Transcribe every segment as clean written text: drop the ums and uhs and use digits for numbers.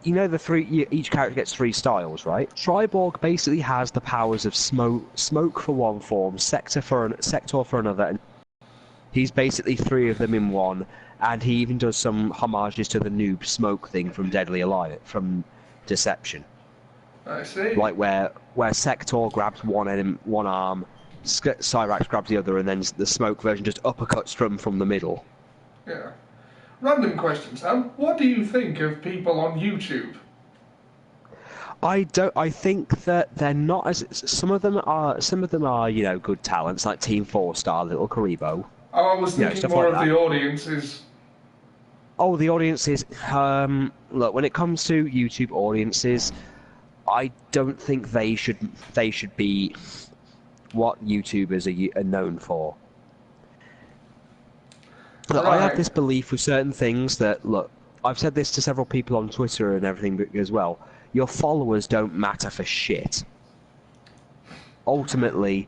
you know the each character gets 3 styles, right? Triborg basically has the powers of smoke for one form, sector for another, and he's basically 3 of them in one. And he even does some homages to the noob smoke thing from Deadly Alliance, from Deception. I see. Like where Sector grabs one arm, Cyrax grabs the other, and then the smoke version just uppercuts from the middle. Yeah. Random question, Sam. What do you think of people on YouTube? I think that they're not as some of them are good talents like Team 4-Star, Little Karibo. Oh, I was thinking more of the audiences. Oh, the audiences. Look, when it comes to YouTube audiences, I don't think they should be what YouTubers are known for. Look, I have this belief with certain things that, look, I've said this to several people on Twitter and everything as well. Your followers don't matter for shit. Ultimately,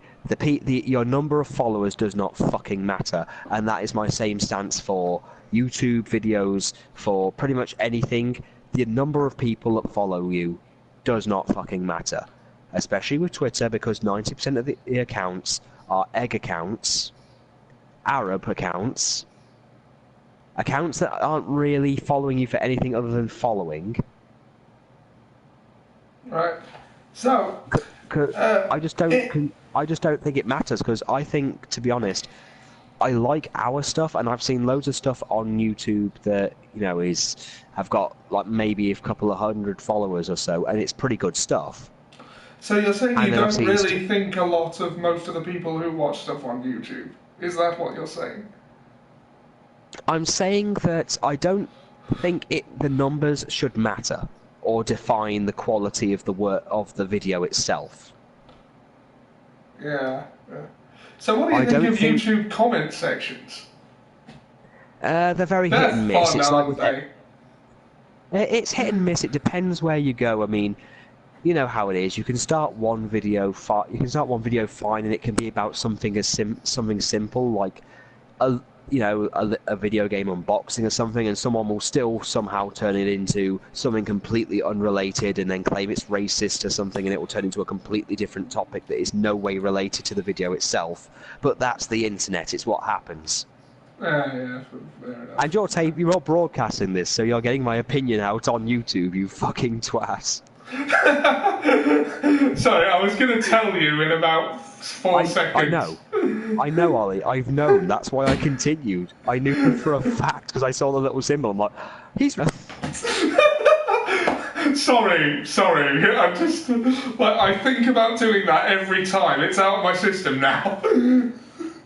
your number of followers does not fucking matter, and that is my same stance for YouTube videos, for pretty much anything. The number of people that follow you does not fucking matter, especially with Twitter, because 90% of the accounts are egg accounts, Arab accounts that aren't really following you for anything other than following. Right. So, I just don't think it matters, because I think, to be honest, I like our stuff, and I've seen loads of stuff on YouTube that have got like maybe a couple of 100 followers or so, and it's pretty good stuff. So you're saying you don't really think a lot of most of the people who watch stuff on YouTube? Is that what you're saying? I'm saying that I don't think the numbers should matter or define the quality of the video itself. Yeah. So what do you think of YouTube comment sections? They're very hit and miss. Fun, aren't they? It's hit and miss. It depends where you go. I mean, you know how it is. You can start one video fine, and it can be about something something simple like a video game unboxing or something, and someone will still somehow turn it into something completely unrelated and then claim it's racist or something, and it will turn into a completely different topic that is no way related to the video itself. But that's the internet. It's what happens. Yeah, and you're broadcasting this, so you're getting my opinion out on YouTube, you fucking twat. Sorry, I was going to tell you in about 4 seconds. I know, Ollie. I've known. That's why I continued. I knew for a fact because I saw the little symbol. I'm like, he's. Sorry. I just I think about doing that every time. It's out of my system now.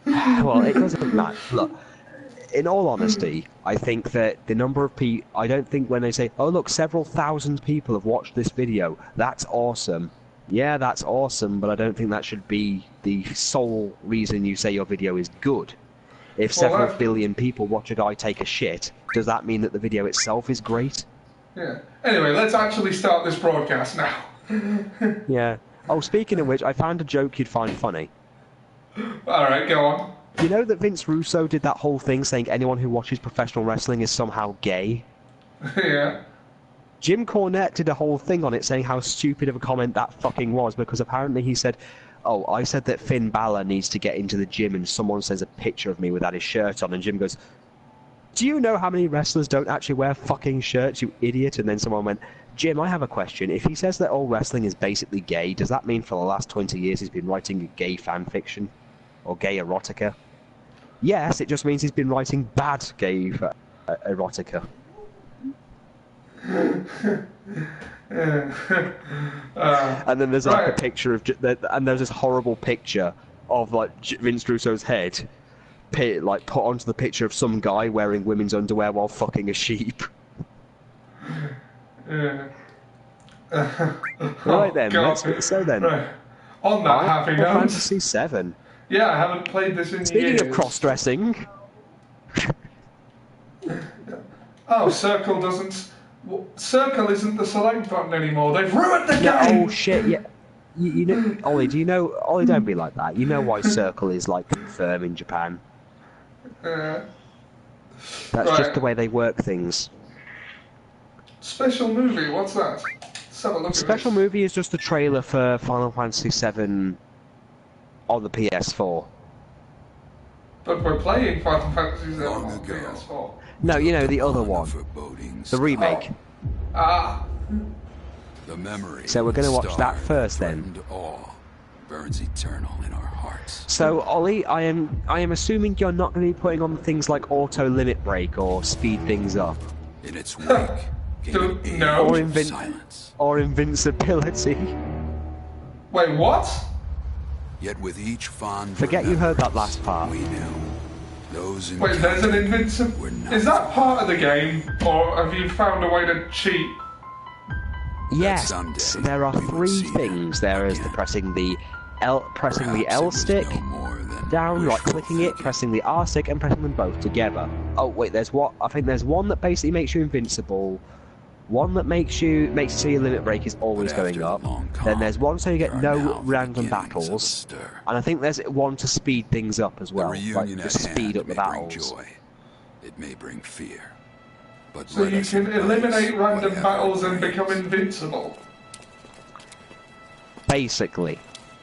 Well, it doesn't matter. Look, in all honesty, I think that the number of people. I don't think when they say, "Oh, look, several thousand people have watched this video," that's awesome. Yeah, that's awesome, but I don't think that should be the sole reason you say your video is good. If several billion people watch a guy take a shit, does that mean that the video itself is great? Yeah. Anyway, let's actually start this broadcast now. Yeah. Oh, speaking of which, I found a joke you'd find funny. Alright, go on. You know that Vince Russo did that whole thing saying anyone who watches professional wrestling is somehow gay? Yeah. Jim Cornette did a whole thing on it saying how stupid of a comment that fucking was, because apparently he said, "Oh, I said that Finn Balor needs to get into the gym, and someone sends a picture of me without his shirt on," and Jim goes, "Do you know how many wrestlers don't actually wear fucking shirts, you idiot?" And then someone went, "Jim, I have a question. If he says that all wrestling is basically gay, does that mean for the last 20 years he's been writing gay fan fiction? Or gay erotica?" Yes, it just means he's been writing bad gay erotica. And then there's like a picture of, and there's this horrible picture of like Vince Russo's head, like put onto the picture of some guy wearing women's underwear while fucking a sheep. Right then, so then. Right. On that happy note, Fantasy VII. Yeah, I haven't played this in years. Speaking of cross-dressing. Oh, Circle isn't the select button anymore. They've ruined the game! Oh shit, yeah. You know, Ollie, Ollie, don't be like that. You know why Circle is like confirmed in Japan? That's just the way they work things. Special movie, what's that? Let's have a look Special at this. movie is just a trailer for Final Fantasy VII on the PS4. But we're playing Final Fantasy VII on the PS4. No, you know, the other one. The remake. Ah. The memory. So we're going to watch that first then. Awe burns eternal in our hearts. So Ollie, I am assuming you're not going to be putting on things like auto limit break or speed things up. In its wake, no. Or invincibility. Wait, what? Yet with each fond Forget you heard that last part. We knew those. Wait, there's an invincibility. Is that part of the game, or have you found a way to cheat? Yes, there are three things. There is the pressing the L stick down, right clicking it, pressing the R stick, and pressing them both together. Oh wait, there's what? I think there's one that basically makes you invincible. One that makes it so your limit break is always going up. Then there's one so you get no random battles. And I think there's one to speed things up as well. Like just speed up the battles. It may bring fear. But so you can eliminate random battles and become invincible. Basically.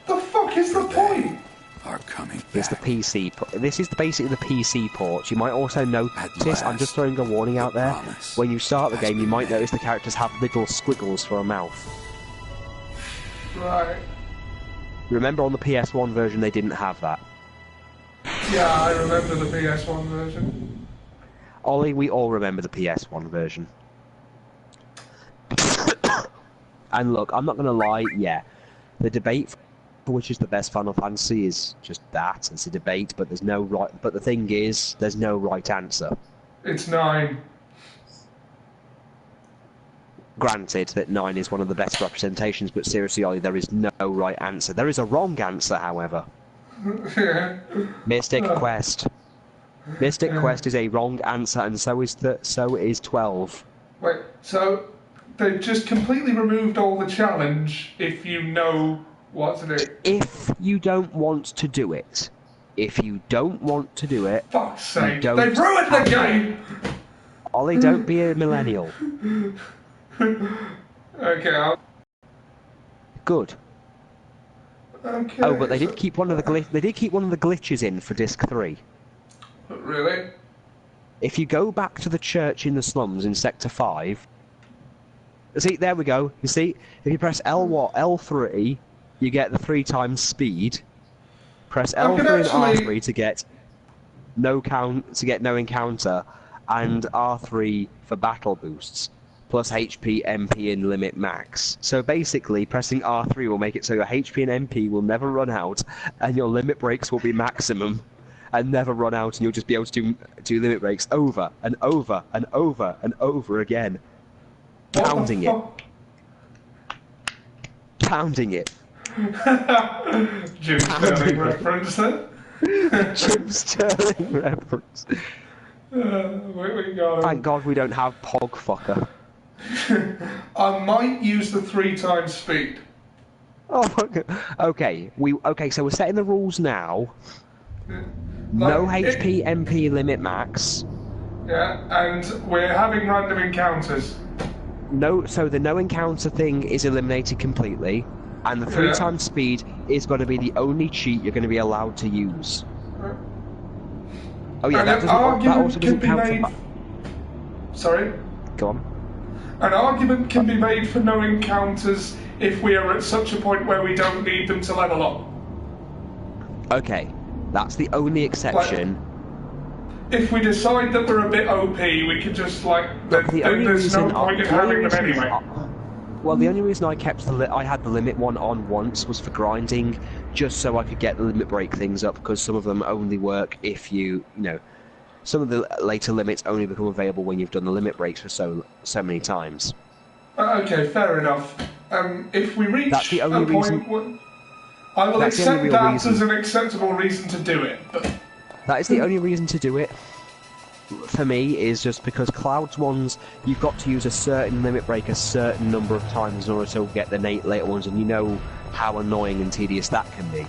The fuck is the point? Are coming back. It's the PC. This is basically the PC port. You might also notice, I'm just throwing a warning out there, when you start the game you might notice the characters have little squiggles for a mouth. Right. Remember on the PS1 version they didn't have that. Yeah, I remember the PS1 version. Ollie, we all remember the PS1 version. And look, I'm not going to lie, yeah, the debate for which is the best Final Fantasy is just that. It's a debate, but there's no right. But the thing is, there's no right answer. It's 9. Granted that 9 is one of the best representations, but seriously, Ollie, there is no right answer. There is a wrong answer, however. Mystic Quest. Mystic Quest is a wrong answer, and so is 12. Wait, so they've just completely removed all the challenge if you know what to do? If you don't want to do it. If you don't want to do it... Fuck's sake, they've ruined the game! Ollie, don't be a millennial. Okay, Good. Okay. Oh, but they did keep one of the glitches in for Disc 3. Really? If you go back to the church in the slums in Sector 5... See, there we go. You see, if you press L3, you get the 3 times speed. Press L3 and R3 to get no encounter, and R3 for battle boosts, plus HP, MP, and limit max. So basically, pressing R3 will make it so your HP and MP will never run out, and your limit breaks will be maximum, and never run out, and you'll just be able to do limit breaks over and over and over and over again. Pounding it. Pounding it. Jim Sterling reference then? Jim Sterling reference. We got Thank God we don't have Pogfucker. I might use the 3 times speed. Oh, okay. So we're setting the rules now. No HP, MP limit max. Yeah, and we're having random encounters. No, so the no encounter thing is eliminated completely, and the 3 times speed is going to be the only cheat you're going to be allowed to use. Oh yeah, that also doesn't count for... Sorry? Go on. An argument can be made for no encounters if we are at such a point where we don't need them to level up. Okay, that's the only exception. If we decide that we're a bit OP, we can just, there's no point in having them anyway. Well, the only reason I kept I had the limit one on once was for grinding, just so I could get the limit break things up, because some of them only work if you know, some of the later limits only become available when you've done the limit breaks for so many times. Okay, fair enough. If we reach that's the only reason. I will accept that as an acceptable reason to do it. But... That is the only reason to do it. For me, is just because Cloud's ones, you've got to use a certain limit break a certain number of times in order to get the later ones, and you know how annoying and tedious that can be.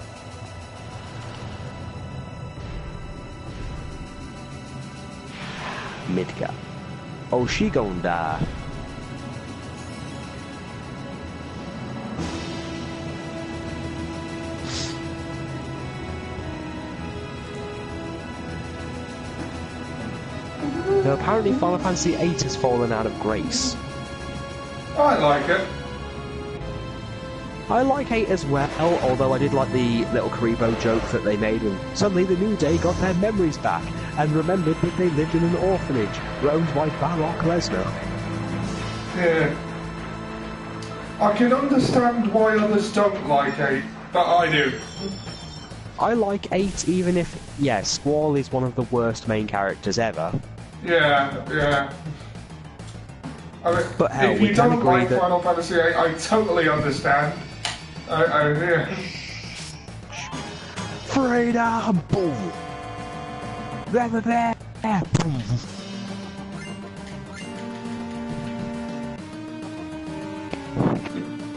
Midgar. Oh, she gon' die. Though apparently Final Fantasy VIII has fallen out of grace. I like it. I like 8 as well, although I did like the little Karibo joke that they made when suddenly the New Day got their memories back and remembered that they lived in an orphanage owned by Brock Lesnar. Yeah. I can understand why others don't like 8, but I do. I like 8 even if, yes, Squall is one of the worst main characters ever. Yeah. I mean, But hell, if we you can don't agree like that... Final Fantasy VIII, I totally understand. Yeah. Freedom! Boom! There! Boom!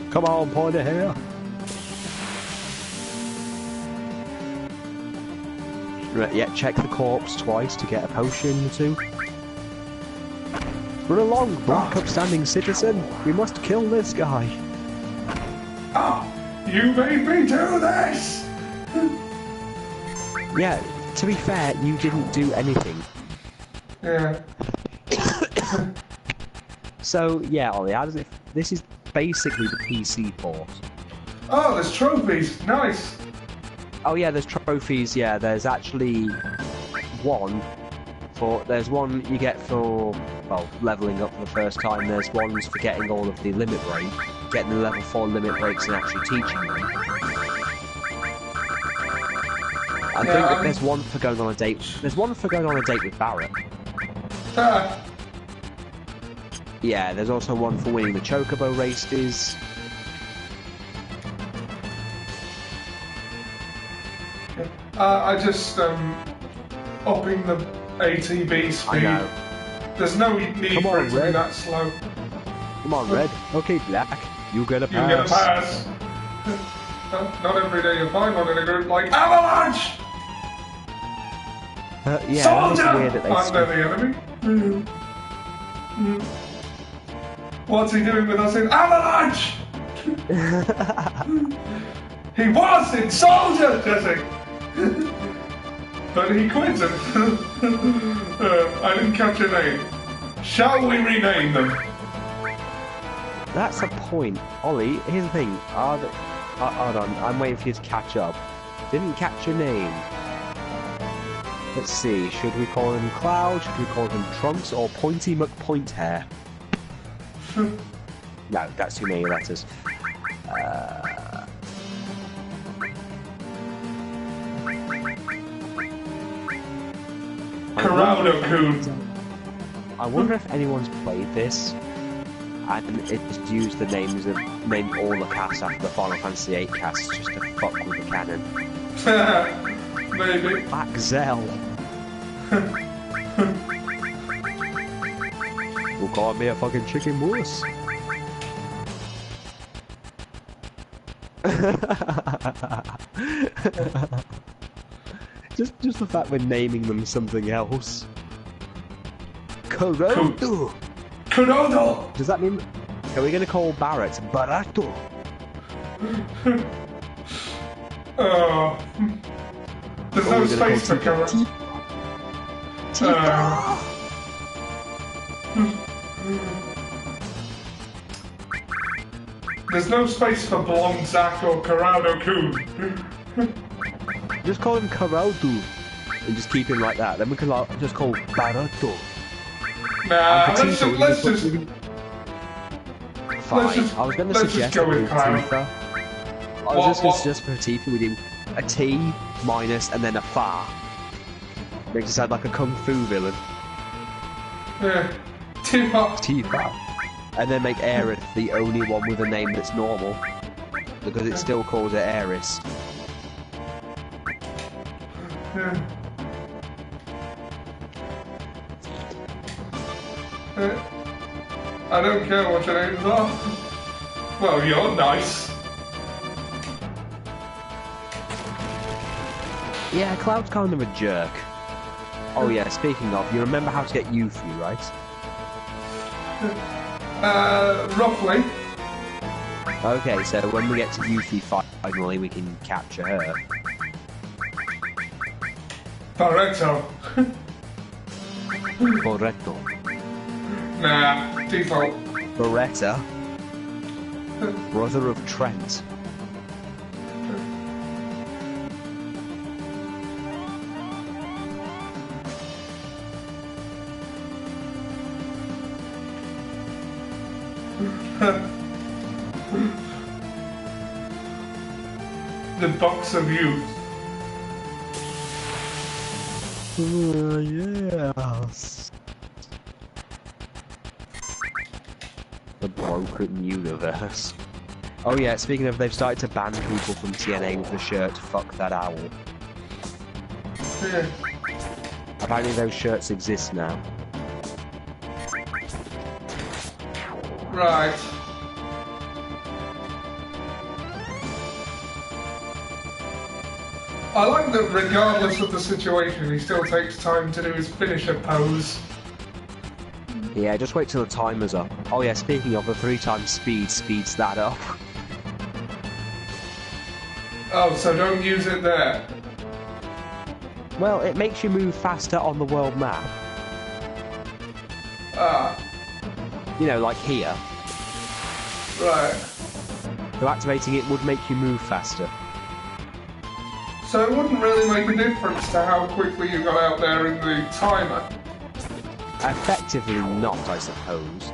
Come on, pointer here. Right, yeah, check the corpse twice to get a potion or two. Run along, black upstanding citizen. We must kill this guy. Oh, you made me do this! Yeah, to be fair, you didn't do anything. Yeah. So, yeah, Ollie, how does it... This is basically the PC port. Oh, there's trophies. Nice. Oh yeah, there's trophies, yeah, there's actually one for... There's one you get for, well, levelling up for the first time, there's ones for getting all of the limit break, getting the level 4 limit breaks and actually teaching them. I think that there's one for going on a date... There's one for going on a date with Barrett. Yeah, there's also one for winning the Chocobo races. I just, upping the ATB speed. I know. There's no need for it to be that slow. Come on, Red. Okay, Black. You get a pass. You get a pass. Not every day you find one in a group like Avalanche! Yeah, Soldier! It's weird that they Under the enemy. What's he doing with us in Avalanche? He was in Soldier, Jesse! But he quit it. I didn't catch your name. Shall we rename them? That's a point. Ollie, here's the thing. Hold on, I'm waiting for you to catch up. Didn't catch your name. Let's see, should we call him Cloud, should we call him Trunks, or Pointy McPointhair? No, that's too many letters. I wonder if anyone's played this and it's used the named all the casts after the Final Fantasy VIII casts just to fuck with the canon. Maybe. Axel. Who called me a fucking chicken moose? just the fact we're naming them something else. Kurodo. Kurodo. Does that mean? Are we going to call Barrett Barato? There's no space for Kurodo. There's no space for Blonde Zack or Corrado-kun. Just call him Kurodo and just keep him like that. Then we can just call Barato. Nah, let's just Fine. I was going to suggest go with Tifa. I was just going to suggest for Tifa we do a T minus and then a Fa. Makes it sound like a kung fu villain. Yeah. Tifa. And then make Aerith the only one with a name that's normal. Because it still calls it Aeris. Yeah. I don't care what your names are. Well, you're nice. Yeah, Cloud's kind of a jerk. Oh yeah, speaking of, you remember how to get Yuffie, right? Roughly. Okay, so when we get to Yuffie finally, we can capture her. Pareto. Correcto. Nah, default. Beretta. Brother of Trent. The box of youth. Yes. The broken universe. Oh yeah, speaking of, they've started to ban people from TNA with the shirt "Fuck that owl." Yeah. Apparently those shirts exist now. Right. I like that regardless of the situation, he still takes time to do his finisher pose. Yeah, just wait till the timer's up. Oh yeah, speaking of, the 3x speed speeds that up. Oh, so don't use it there. Well, it makes you move faster on the world map. Ah, You know, like here. right. So activating it would make you move faster. So it wouldn't really make a difference to how quickly you got out there in the timer. Effectively not, I suppose.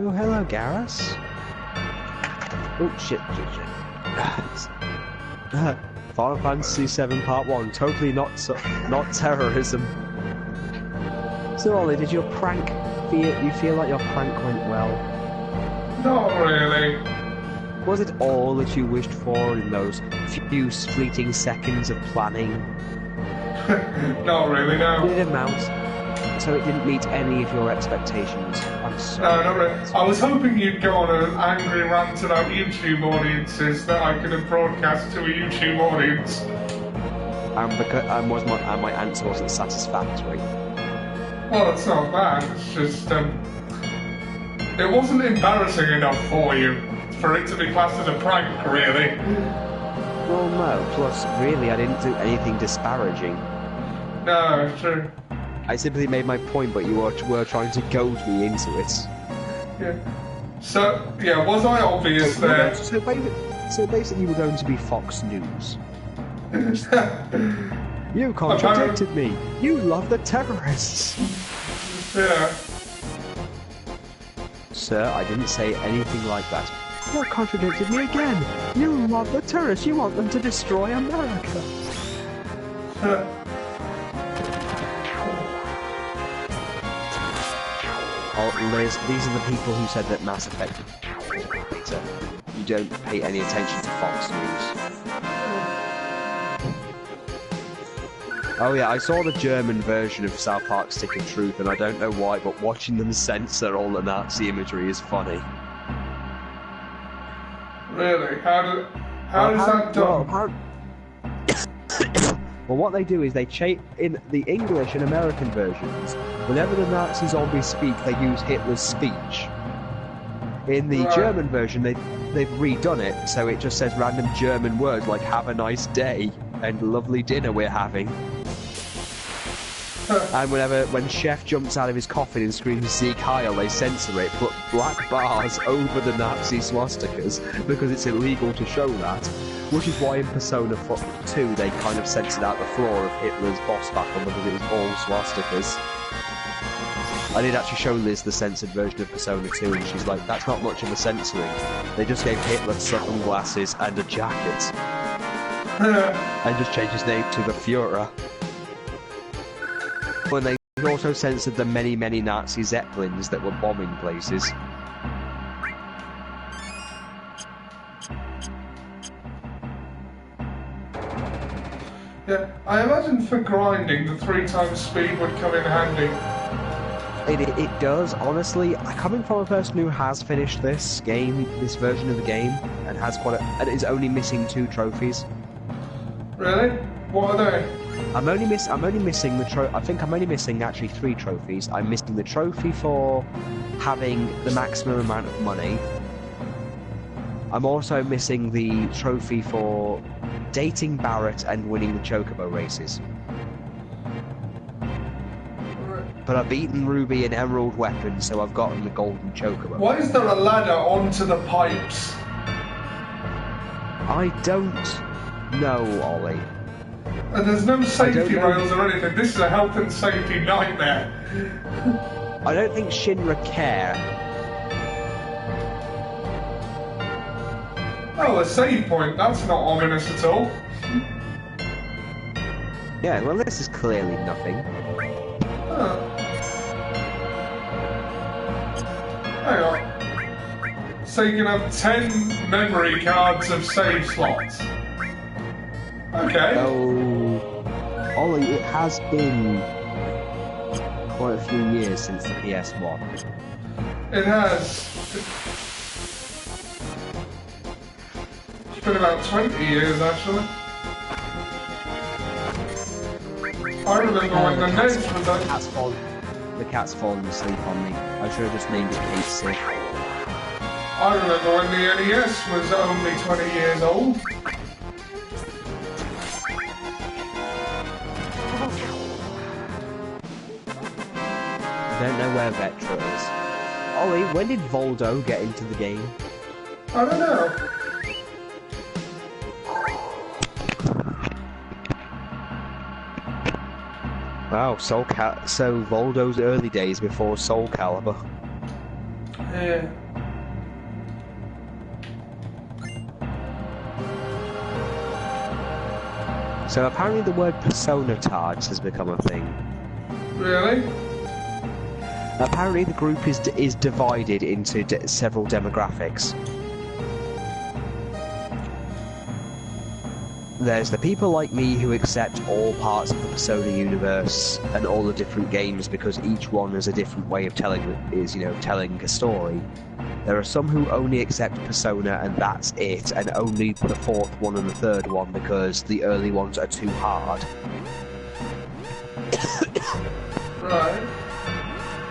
Oh, hello, Garrus. Oh, shit. Final Fantasy VII Part 1, totally not terrorism. So, Ollie, did your prank you feel like your prank went well? Not really. Was it all that you wished for in those few fleeting seconds of planning? Not really, no. Did it amount? So it didn't meet any of your expectations. I'm sorry. No, not really. I was hoping you'd go on an angry rant about YouTube audiences that I could have broadcast to a YouTube audience. Because my answer wasn't satisfactory. Well, it's not that. It's just, it wasn't embarrassing enough for you for it to be classed as a prank, really. Well, no. Plus, really, I didn't do anything disparaging. No, true. I simply made my point, but you were trying to goad me into it. Yeah. So, yeah, was I obvious there? So basically, you were going to be Fox News. You contradicted me. You love the terrorists. Yeah. Sir, I didn't say anything like that. You contradicted me again. You love the terrorists. You want them to destroy America. Oh, Liz, these are the people who said that Mass Effect was better. You don't pay any attention to Fox News. Oh yeah, I saw the German version of South Park Stick of Truth, and I don't know why, but watching them censor all the Nazi imagery is funny. Really? How does that done? Well, what they do is they in the English and American versions, whenever the Nazi zombies speak, they use Hitler's speech. In the German version, they've redone it, so it just says random German words like "Have a nice day." and lovely dinner we're having. And when Chef jumps out of his coffin and screams Sieg Heil, they censor it, put black bars over the Nazi swastikas because it's illegal to show that. Which is why in Persona 2 they kind of censored out the floor of Hitler's boss battle because it was all swastikas. I did actually show Liz the censored version of Persona 2 and she's like, that's not much of a censoring. They just gave Hitler sunglasses and a jacket. And just changed his name to the Führer. When they also censored the many, many Nazi Zeppelins that were bombing places. Yeah, I imagine for grinding, the 3 times speed would come in handy. It does, honestly. Coming from a person who has finished this version of the game, and and is only missing 2 trophies. Really? What are they? I'm only missing the I think I'm only missing actually 3 trophies. I'm missing the trophy for having the maximum amount of money. I'm also missing the trophy for dating Barrett and winning the Chocobo races. But I've beaten Ruby and Emerald weapons, so I've gotten the golden Chocobo. Why is there a ladder onto the pipes? I don't know, Ollie. And there's no safety rails or anything. This is a health and safety nightmare. I don't think Shinra care. Oh, a save point. That's not ominous at all. Yeah, well, this is clearly nothing. Hang on. So you can have 10 memory cards of save slots. Okay. Oh, Ollie, it has been quite a few years since the PS1. It has. It's been about 20 years, actually. I remember when the NES was on. The cat's fallen asleep on me. I should have just named it Kate Sick. I remember when the NES was only 20 years old. I don't know where Vectra is. Ollie, when did Voldo get into the game? I don't know. Wow, so Voldo's early days before Soul Calibur. Yeah. So apparently the word persona tards has become a thing. Really? Apparently the group is divided into several demographics. There's the people like me who accept all parts of the Persona universe and all the different games because each one has a different way of telling a story. There are some who only accept Persona and that's it, and only the 4th one and the 3rd one because the early ones are too hard. Right.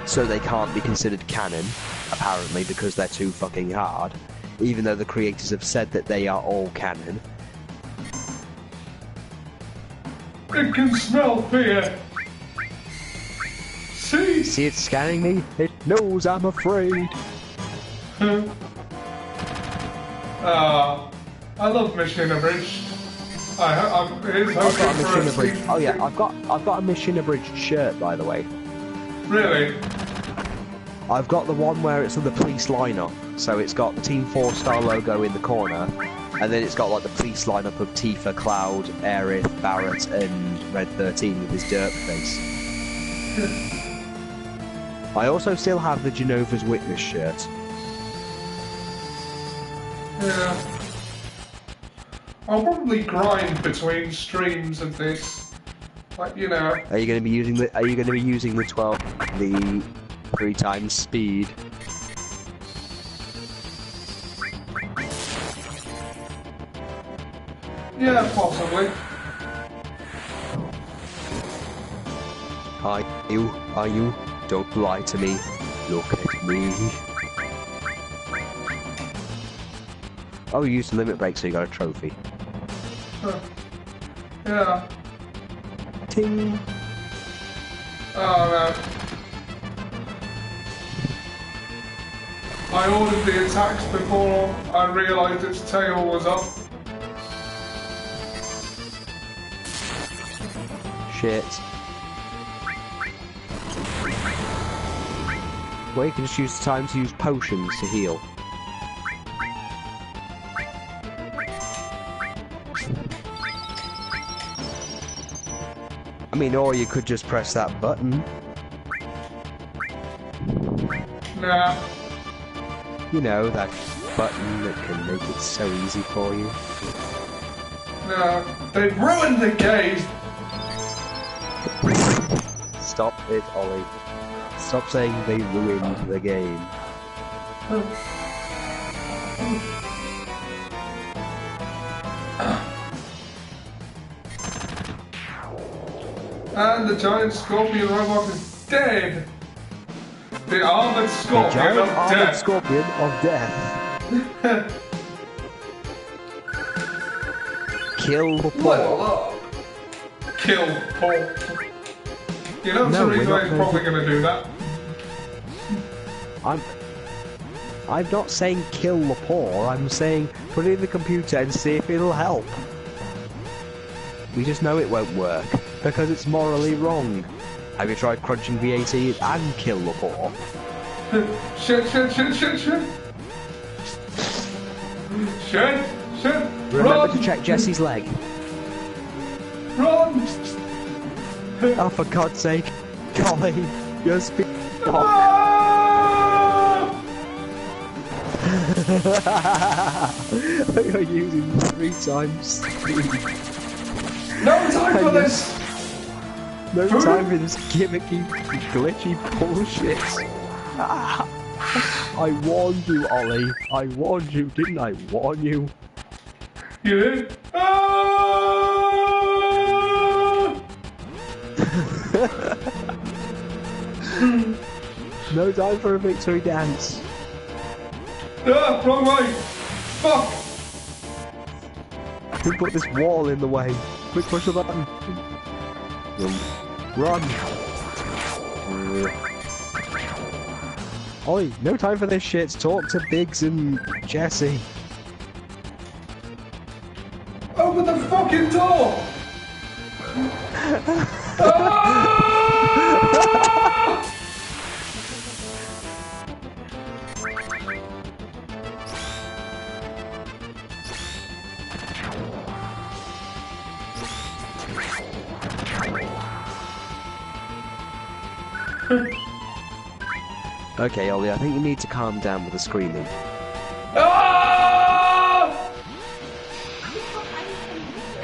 So they can't be considered canon, apparently, because they're too fucking hard, even though the creators have said that they are all canon. It can smell fear. See? See it scanning me? It knows I'm afraid. I love Mission Abridged. Here's I've got a hoping for Mission a Abridged. Oh yeah, I've got a Mission Abridged shirt, by the way. Really? I've got the one where it's on the police lineup, so it's got the Team 4-star logo in the corner, and then it's got like the police lineup of Tifa, Cloud, Aerith, Barrett, and Red 13 with his derp face. I also still have the Genova's Witness shirt. Yeah. I'll probably grind between streams of this. Like, you know. Are you going to be using the 3 times speed? Yeah, possibly. Are you? Don't lie to me. Look at me. Oh, you used the limit break, so you got a trophy. Huh. Yeah. Ting. Oh no. I ordered the attacks before I realised its tail was up. Shit. Well, you can just use the time to use potions to heal. I mean, or you could just press that button. Nah. You know, that button that can make it so easy for you. No. They've ruined the game! Stop it, Ollie. Stop saying they ruined the game. And the giant scorpion robot is dead! The armored The scorpion giant of armored death! scorpion of death. Kill the poor. Kill Paul. You know, No, we're Teresa not is going probably to- going to do that. I'm not saying kill the poor, I'm saying put it in the computer and see if it'll help. We just know it won't work, because it's morally wrong. Have you tried crunching VAT and kill the poor? Shit. Shit. Remember Run! to check Jesse's leg. Run! Oh, for God's sake. Golly, you're speaking. Ah! You're using 3 times speed. No time for this! No time for this gimmicky, glitchy bullshit. Ah. I warned you, Ollie. I warned you, didn't I warn you? You did? Ah! No time for a victory dance. Ah, wrong way! Fuck! Who put this wall in the way? Quick, push the button. Run! Ollie, no time for this shit. Talk to Biggs and Jesse. Open the fucking door! Ah! Okay, Ollie, I think you need to calm down with the screaming. Ah!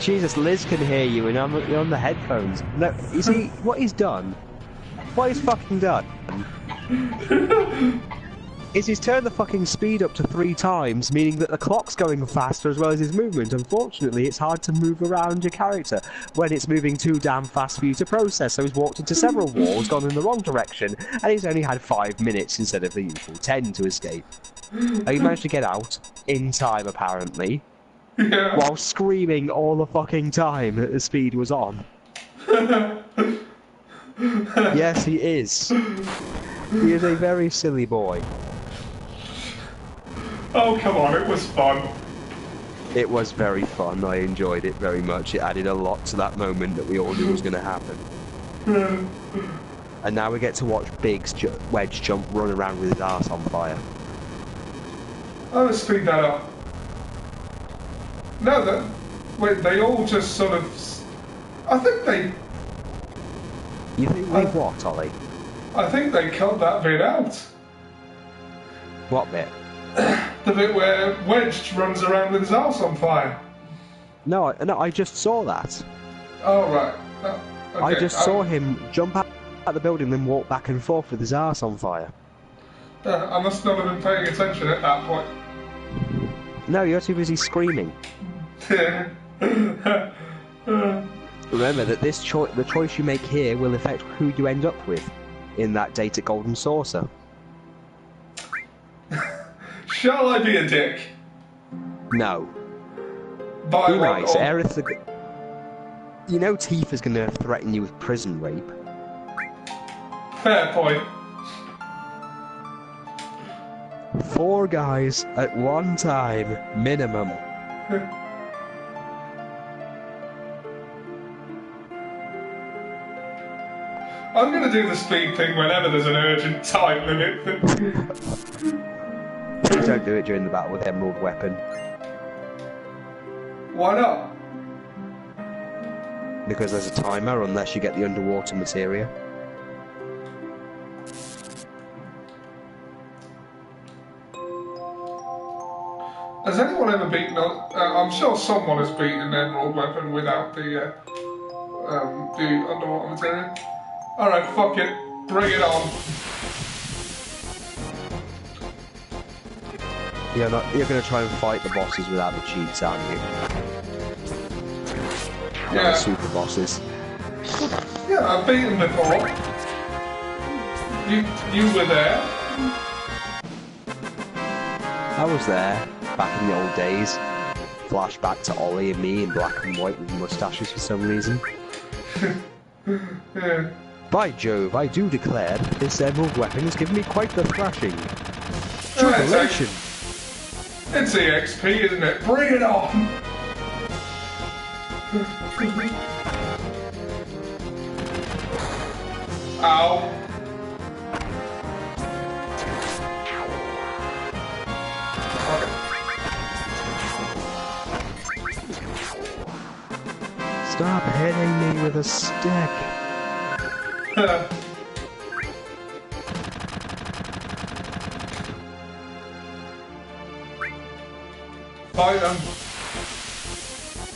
Jesus, Liz can hear you and you're on the headphones. No, you see, what he's done, what he's fucking done, is he's turned the fucking speed up to 3 times, meaning that the clock's going faster as well as his movement. Unfortunately, it's hard to move around your character when it's moving too damn fast for you to process, so he's walked into several walls, gone in the wrong direction, and he's only had 5 minutes instead of the usual 10 to escape. He managed to get out, in time apparently, Yeah. while screaming all the fucking time that the speed was on. Yes, he is. He is a very silly boy. Oh, come on, it was fun. It was very fun. I enjoyed it very much. It added a lot to that moment that we all knew was going to happen. And now we get to watch Biggs Wedge jump run around with his arse on fire. Oh, let's speed that up. No, wait, they all just sort of... I think they You think they what, Ollie? I think they cut that bit out. What bit? The bit where Wedge runs around with his arse on fire. No, I just saw that. Oh, right. Oh, okay. I just saw him jump out the building, then walk back and forth with his arse on fire. I must not have been paying attention at that point. No, you're too busy screaming. Remember that the choice you make here will affect who you end up with in that date at Golden Saucer. Shall I be a dick? No. Buy Be one nice. or- Aerith the... You know Tifa's going to threaten you with prison rape. Fair point. 4 guys at one time, minimum. I'm gonna do the speed thing whenever there's an urgent time limit. Don't do it during the battle with Emerald Weapon. Why not? Because there's a timer unless you get the underwater materia. Has anyone ever beaten? I'm sure someone has beaten an Emerald Weapon without the underwater material. All right, fuck it, bring it on. You're going to try and fight the bosses without the cheats, aren't you? Yeah. The super bosses. Yeah, I've beaten before. You were there. I was there back in the old days. Flashback to Ollie and me in black and white with moustaches for some reason. Yeah. By Jove, I do declare that this Emerald Weapon has given me quite the thrashing. Yeah, Jubilation! It's EXP, isn't it? Bring it on! Ow. Stop hitting me with a stick! Fight them.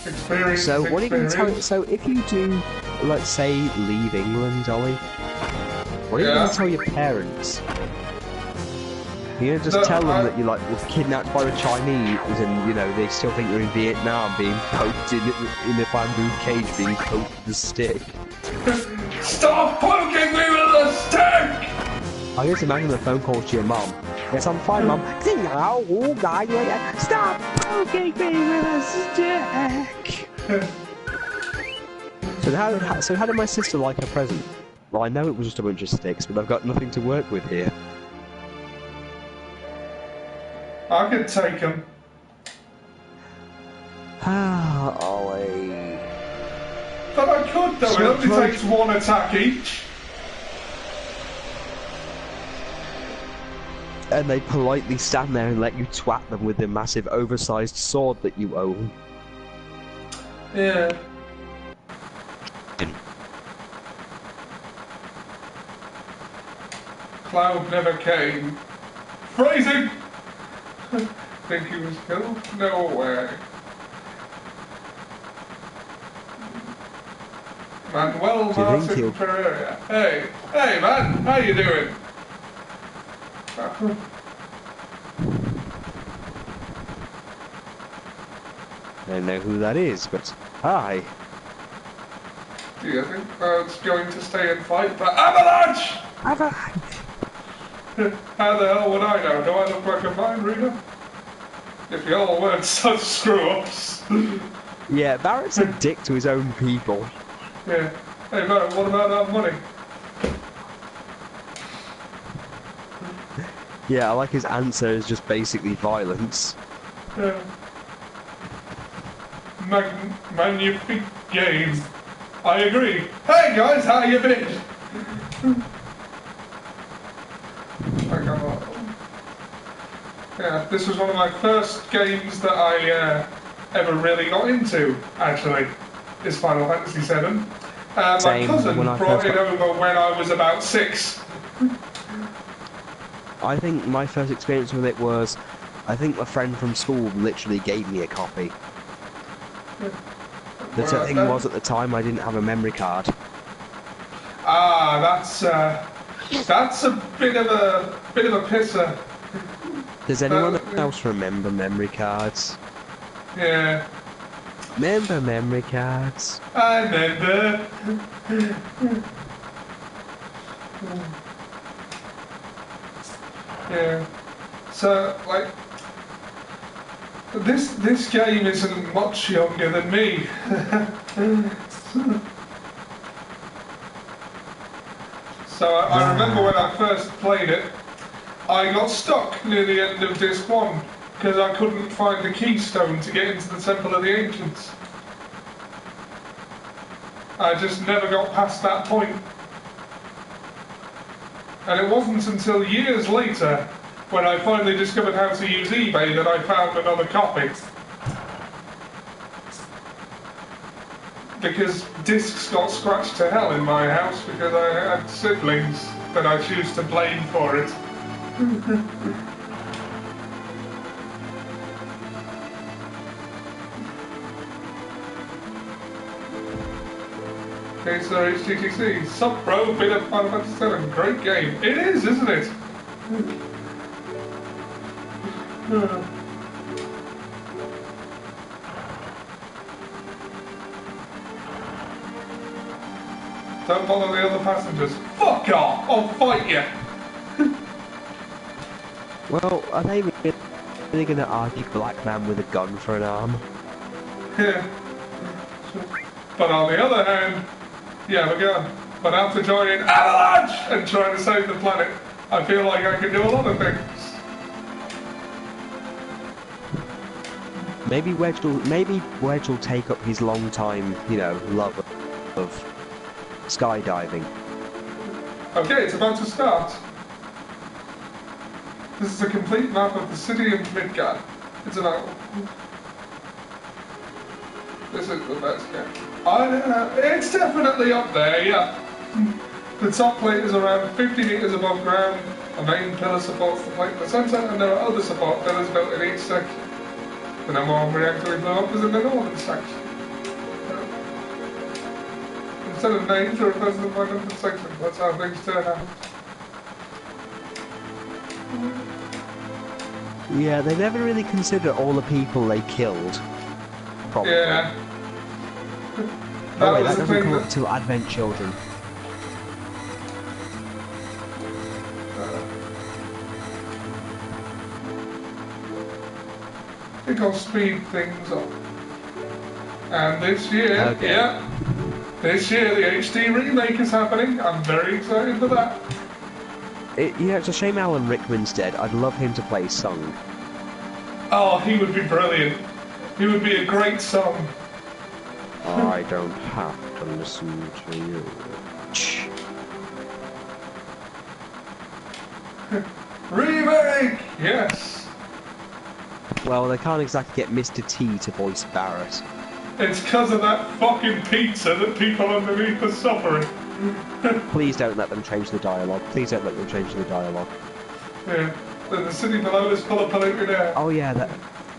Experience. So, what are you going to tell? Experience. So, if you do, let's say, leave England, Ollie, what are you going to tell your parents? You're going to just tell them that you like were kidnapped by the Chinese, and you know they still think you're in Vietnam, being poked in a bamboo cage, being poked with a stick. Stop poking me with a stick! I guess imagine the phone call to your mum. Yes, I'm fine, mum. Stop poking me with a stick! So how did my sister like her present? Well, I know it was just a bunch of sticks, but I've got nothing to work with here. I could take them. Ah, Ollie. But I could though, it only takes 1 attack each. And they politely stand there and let you twat them with the massive oversized sword that you own. Yeah. Cloud never came. Phrasing! Think he was killed? No way. Manuel Martin Pereira. Hey, man, how you doing? I don't know who that is, but hi. Do you think it's going to stay and fight for Avalanche? Avalanche! How the hell would I know? Do I look like a mind reader? If you all weren't such screw-ups. Yeah, Barrett's a dick to his own people. Yeah. Hey, Barrett, what about that money? Yeah, I like his answer is just basically violence. Yeah. Magnifique game. I agree. Hey guys, how you been? Yeah, this was one of my first games that I ever really got into, actually, is Final Fantasy VII. My cousin brought it over when I was about 6. I think my first experience with it was, I think a friend from school literally gave me a copy. The thing was, at the time, I didn't have a memory card. Ah, that's a bit of a pisser. Does anyone else remember memory cards? Yeah. Remember memory cards? I remember. Yeah. So, like, this game isn't much younger than me. So I remember when I first played it, I got stuck near the end of Disc 1 because I couldn't find the keystone to get into the Temple of the Ancients. I just never got past that point. And it wasn't until years later, when I finally discovered how to use eBay, that I found another copy. Because discs got scratched to hell in my house because I had siblings that I choose to blame for it. Okay, so HTTC, Sub-Pro, bit of Final Fantasy VII, great game. It is, isn't it? Don't bother the other passengers. Fuck off! I'll fight you! Well, are they really going to argue black man with a gun for an arm? Yeah. But on the other hand, yeah, we're going. But after joining Avalanche and trying to save the planet, I feel like I can do a lot of things. Maybe Wedge will take up his long time, love of skydiving. Okay, it's about to start. This is a complete map of the city of Midgard. It's an island. This is the best game. It's definitely up there, yeah. The top plate is around 50 meters above ground. A main pillar supports the plate in the center, and there are other support pillars built in each section. The number one reactor we blew up is in the northern section. Instead of names, it refers to the different sections. That's how things turn out. Yeah, they never really consider all the people they killed. Probably. Yeah. Oh wait, that doesn't come up till Advent Children. I think I'll speed things up. And this year, this year the HD remake is happening. I'm very excited for that. It's a shame Alan Rickman's dead. I'd love him to play Sung. Oh, he would be brilliant. He would be a great song. I don't have to listen to you. Remake! Yes! Well, they can't exactly get Mr. T to voice Barrett. It's because of that fucking pizza that people underneath are suffering. Please don't let them change the dialogue. Please don't let them change the dialogue. Yeah, the city below is full of polluted air. Oh yeah,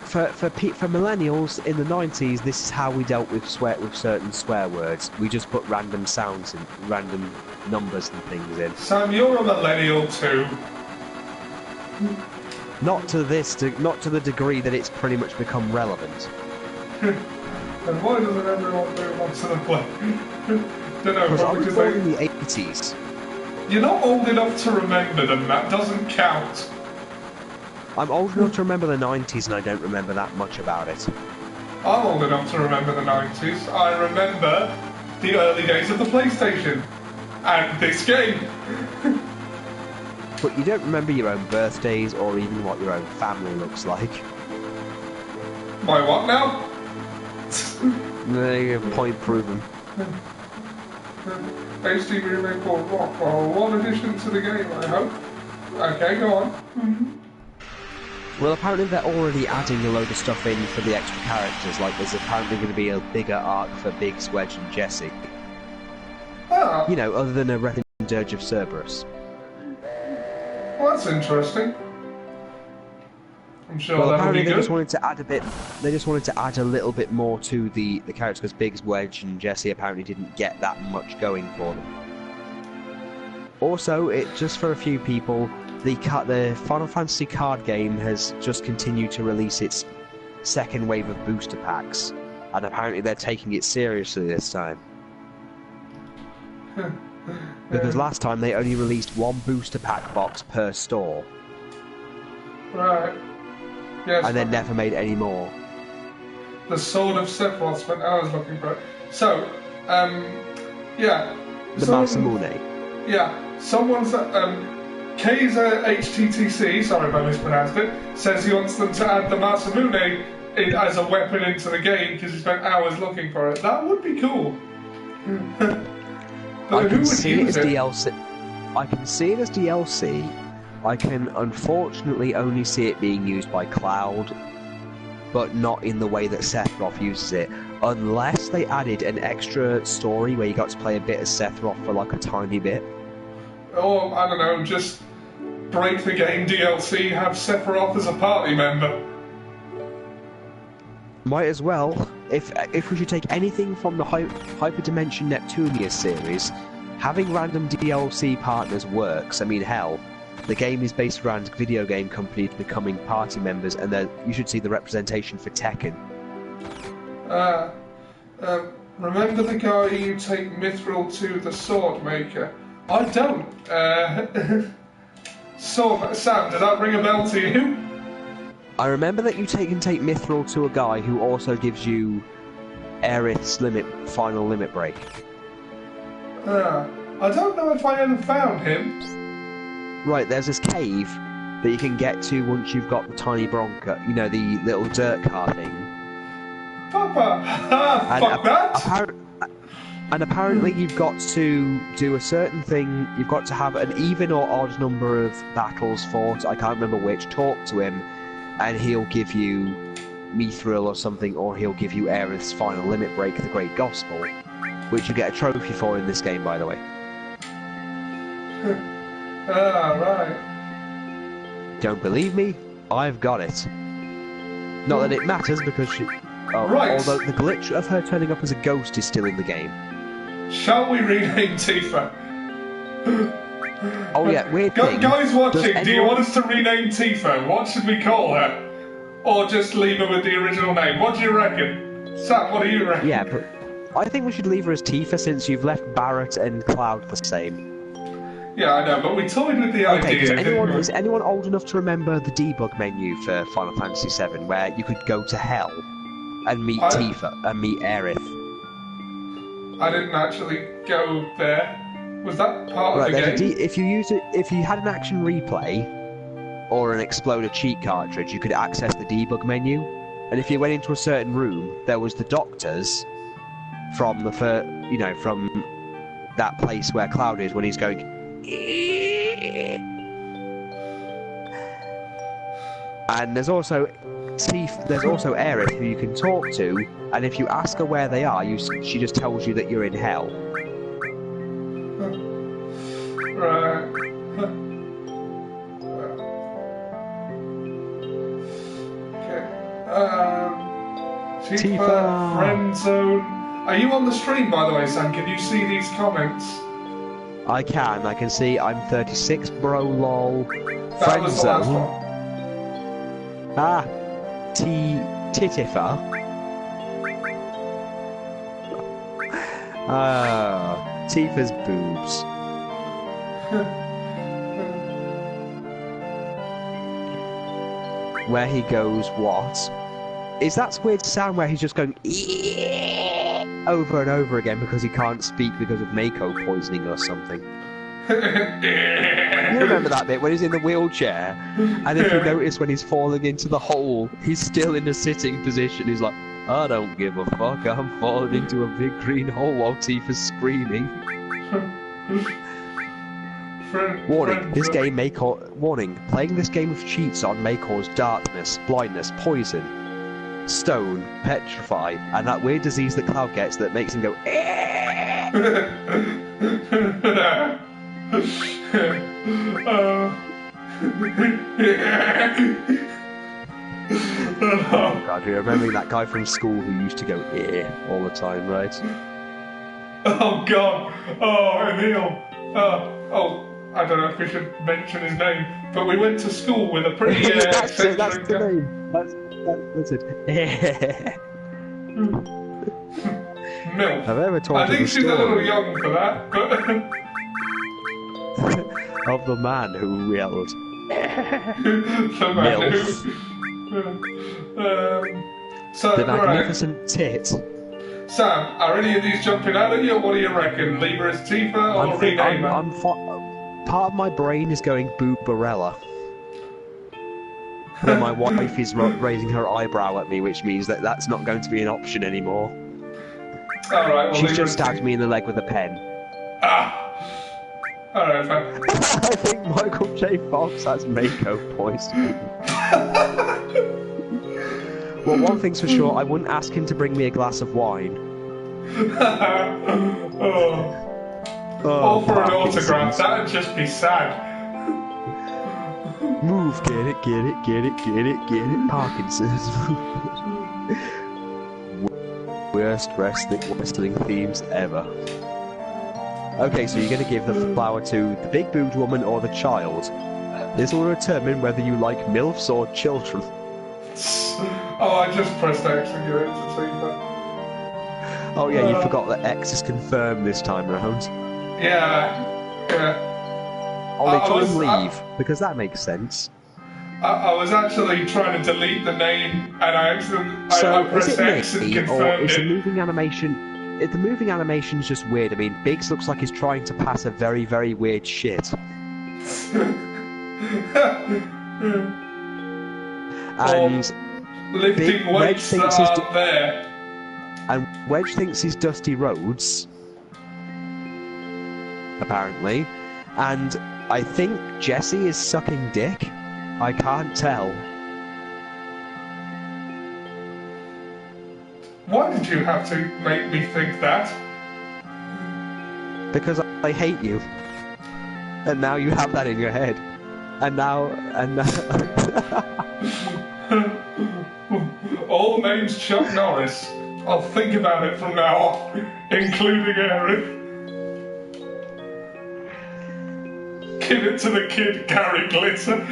for millennials in the 90s, this is how we dealt with certain swear words. We just put random sounds and random numbers and things in. Sam, you're a millennial too. Not to the degree that it's pretty much become relevant. And why doesn't everyone do once in a play? Don't know, because I probably was born in the 80s. You're not old enough to remember them, that doesn't count. I'm old enough to remember the 90s and I don't remember that much about it. I'm old enough to remember the 90s. I remember the early days of the PlayStation. And this game. But you don't remember your own birthdays or even what your own family looks like. My what now? Point proven. HD remake called Rockwell. One addition to the game, I hope. Okay, go on. Well, apparently they're already adding a load of stuff in for the extra characters. Like, there's apparently going to be a bigger arc for Biggs, Wedge, and Jesse. Ah. You know, other than a Wrath and Dirge of Cerberus. Well, that's interesting. I'm sure well, that'll apparently be they good. just wanted to add a bit. They just wanted to add a little bit more to the characters because Biggs, Wedge, and Jesse apparently didn't get that much going for them. Also, it just for a few people, the Final Fantasy card game has just continued to release its second wave of booster packs, and apparently they're taking it seriously this time. Because last time they only released one booster pack box per store. Right. Yes. And then never made any more. The Sword of Sephiroth when I was looking for it. So, Yeah. The Masamune. Yeah. Someone's Kaiser HTTC, sorry if I mispronounced it, says he wants them to add the Masamune as a weapon into the game because he spent hours looking for it. That would be cool. I can see it as DLC. I can see it as DLC. I can unfortunately only see it being used by Cloud, but not in the way that Sephiroth uses it. Unless they added an extra story where you got to play a bit of Sephiroth for like a tiny bit. Or, I don't know, just break the game DLC, have Sephiroth as a party member. Might as well. If we should take anything from the Hyperdimension Neptunia series, having random DLC partners works. I mean, hell, the game is based around video game companies becoming party members, and you should see the representation for Tekken. Remember the guy you take Mithril to the sword maker? I don't. Sam, did that ring a bell to you? I remember that you can take Mithril to a guy who also gives you Aerith's final limit break. I don't know if I ever found him. Right, there's this cave that you can get to once you've got the tiny Bronco, you know, the little dirt car thing. Papa! Fuck that! And apparently you've got to do a certain thing, you've got to have an even or odd number of battles fought, I can't remember which, talk to him, and he'll give you Mithril or something, or he'll give you Aerith's final limit break, the Great Gospel, which you get a trophy for in this game, by the way. Right. Don't believe me? I've got it. Not that it matters, because she... Oh, right. Although the glitch of her turning up as a ghost is still in the game. Shall we rename Tifa? Oh yeah, weird thing. Guys watching, do you want us to rename Tifa? What should we call her? Or just leave her with the original name? What do you reckon? Sam, what do you reckon? Yeah, but I think we should leave her as Tifa since you've left Barrett and Cloud the same. Yeah, I know, but we toyed with the idea. Is anyone old enough to remember the debug menu for Final Fantasy VII, where you could go to hell and meet Tifa and meet Aerith? I didn't actually go there. Was that part of the game? If you had an action replay or an exploder cheat cartridge, you could access the debug menu. And if you went into a certain room, there was the doctors from from that place where Cloud is when he's going. And there's also Aerith, who you can talk to, and if you ask her where they are, she just tells you that you're in hell. Right. Okay. Tifa, friend zone. Are you on the stream, by the way, Sam? Can you see these comments? I can see I'm 36, bro, lol. That was the last one. Ah, Titifa. Ah, Tifa's boobs. Where he goes, what? Is that weird sound where he's just going over and over again because he can't speak because of Mako poisoning or something? You remember that bit when he's in the wheelchair, and if you notice when he's falling into the hole, he's still in a sitting position. He's like, I don't give a fuck, I'm falling into a big green hole while Tifa's screaming. Warning, playing this game with cheats on may cause darkness, blindness, poison, stone, petrify, and that weird disease that Cloud gets that makes him go Oh god, you're remembering that guy from school who used to go all the time, right? Oh god, oh Emil, I don't know if we should mention his name, but we went to school with a pretty that's the name. That's it. Milf. I've ever told I think she's story a little young for that, but of the man who yelled. the man who... the magnificent tit. Sam, are any of these jumping out at you? What do you reckon? Leave her as Tifa or rename her? Part of my brain is going Boobarella. But my wife is raising her eyebrow at me, which means that that's not going to be an option anymore. Alright, well, She's just stabbed me in the leg with a pen. Ah! Alright, fine. I think Michael J. Fox has Mako poisoning. Well, one thing's for sure, I wouldn't ask him to bring me a glass of wine. Or for an autograph, that'd just be sad. Move, get it, Parkinson's. Worst wrestling themes ever. Okay, so you're going to give the flower to the big boobed woman or the child. This will determine whether you like MILFs or children. Oh, I just pressed X and give it to Tifa. Oh yeah, you forgot that X is confirmed this time round. Yeah. Ollie, try and leave, because that makes sense. I was actually trying to delete the name, and I pressed X and confirmed is it. the moving animation... The moving animation's just weird. I mean, Biggs looks like he's trying to pass a very, very weird shit. And lifting weights that aren't there. And Wedge thinks he's Dusty Rhodes, apparently. And I think Jesse is sucking dick. I can't tell. Why did you have to make me think that? Because I hate you. And now you have that in your head. And now... All names Chuck Norris. I'll think about it from now on, including Eric. Give it to the kid, Gary Glitter.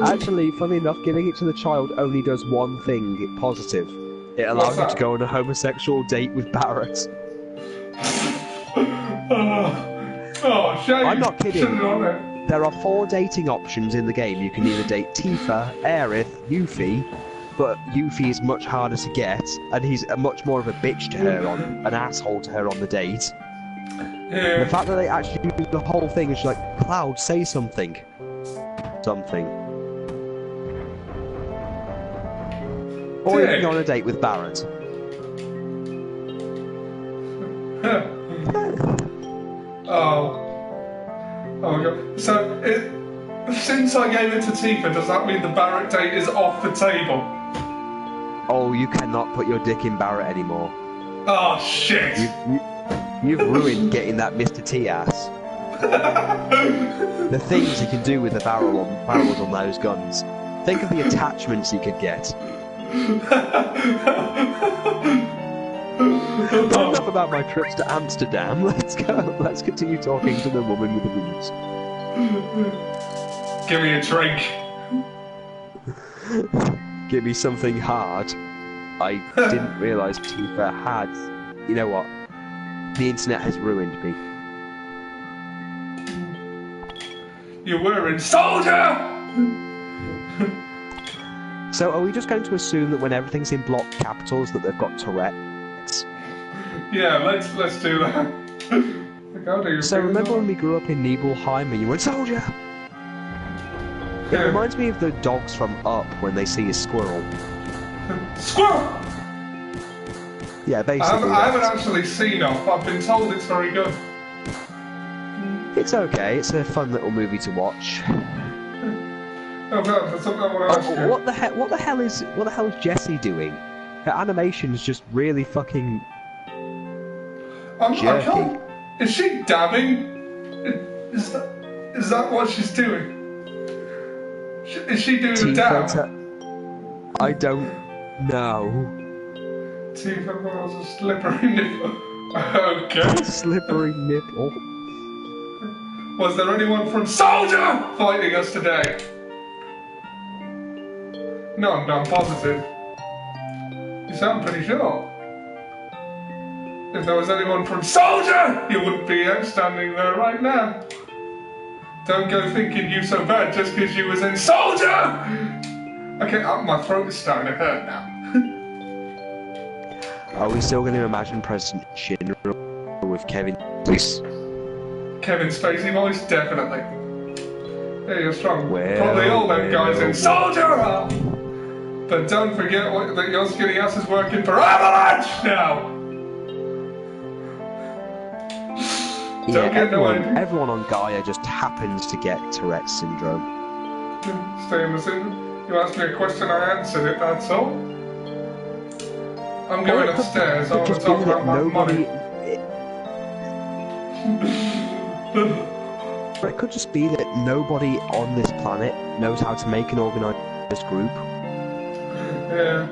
Actually, funny enough, giving it to the child only does one thing positive. It allows you to go on a homosexual date with Barrett. Shame. I'm not kidding. There are 4 dating options in the game. You can either date Tifa, Aerith, Yuffie, but Yuffie is much harder to get, and he's much more of a bitch to her, an asshole to her on the date. Yeah. The fact that they actually do the whole thing is like, Cloud, say something. Something. Or you can go on a date with Barrett. Oh my god. So, since I gave it to Tifa, does that mean the Barrett date is off the table? Oh, you cannot put your dick in Barrett anymore. Oh, shit! You've ruined getting that Mr. T ass. The things you can do with the barrels on those guns. Think of the attachments you could get. Enough about my trips to Amsterdam. Let's go. Let's continue talking to the woman with the boobs. Give me a drink. Give me something hard. I didn't realise Tifa had... You know what? The internet has ruined me. You were in soldier! So are we just going to assume that when everything's in block capitals that they've got Tourette's? Yeah, let's do that. So remember when we grew up in Nibelheim and you went, soldier? It reminds me of the dogs from Up when they see a squirrel. Squirrel! Yeah, basically. I haven't actually seen Up. I've been told it's very good. It's okay. It's a fun little movie to watch. Oh god, that's something I want to ask you. What the hell is Jessie doing? Her animation's just really fucking jerky. Is she dabbing? Is that what she's doing? Is she doing a dab? I don't know. Tifa was a slippery nipple. Okay. Slippery nipple. Was there anyone from Soldier fighting us today? No, I'm positive. You sound pretty sure. If there was anyone from Soldier, you wouldn't be standing there right now. Don't go thinking you so bad just because you was in soldier! Okay, my throat is starting to hurt now. Are we still going to imagine President Shinra with Kevin voice? Kevin Spacey voice? Definitely. Yeah, you're strong. Well, Probably all them guys in well. soldier are! But don't forget that your skinny ass is working for Avalanche now! Yeah, everyone on Gaia just happens to get Tourette's syndrome. Stay in the syndrome. You asked me a question, I answered it, that's all. I'm going upstairs, I want to talk about my money. It could just be that nobody on this planet knows how to make an organised group. Yeah.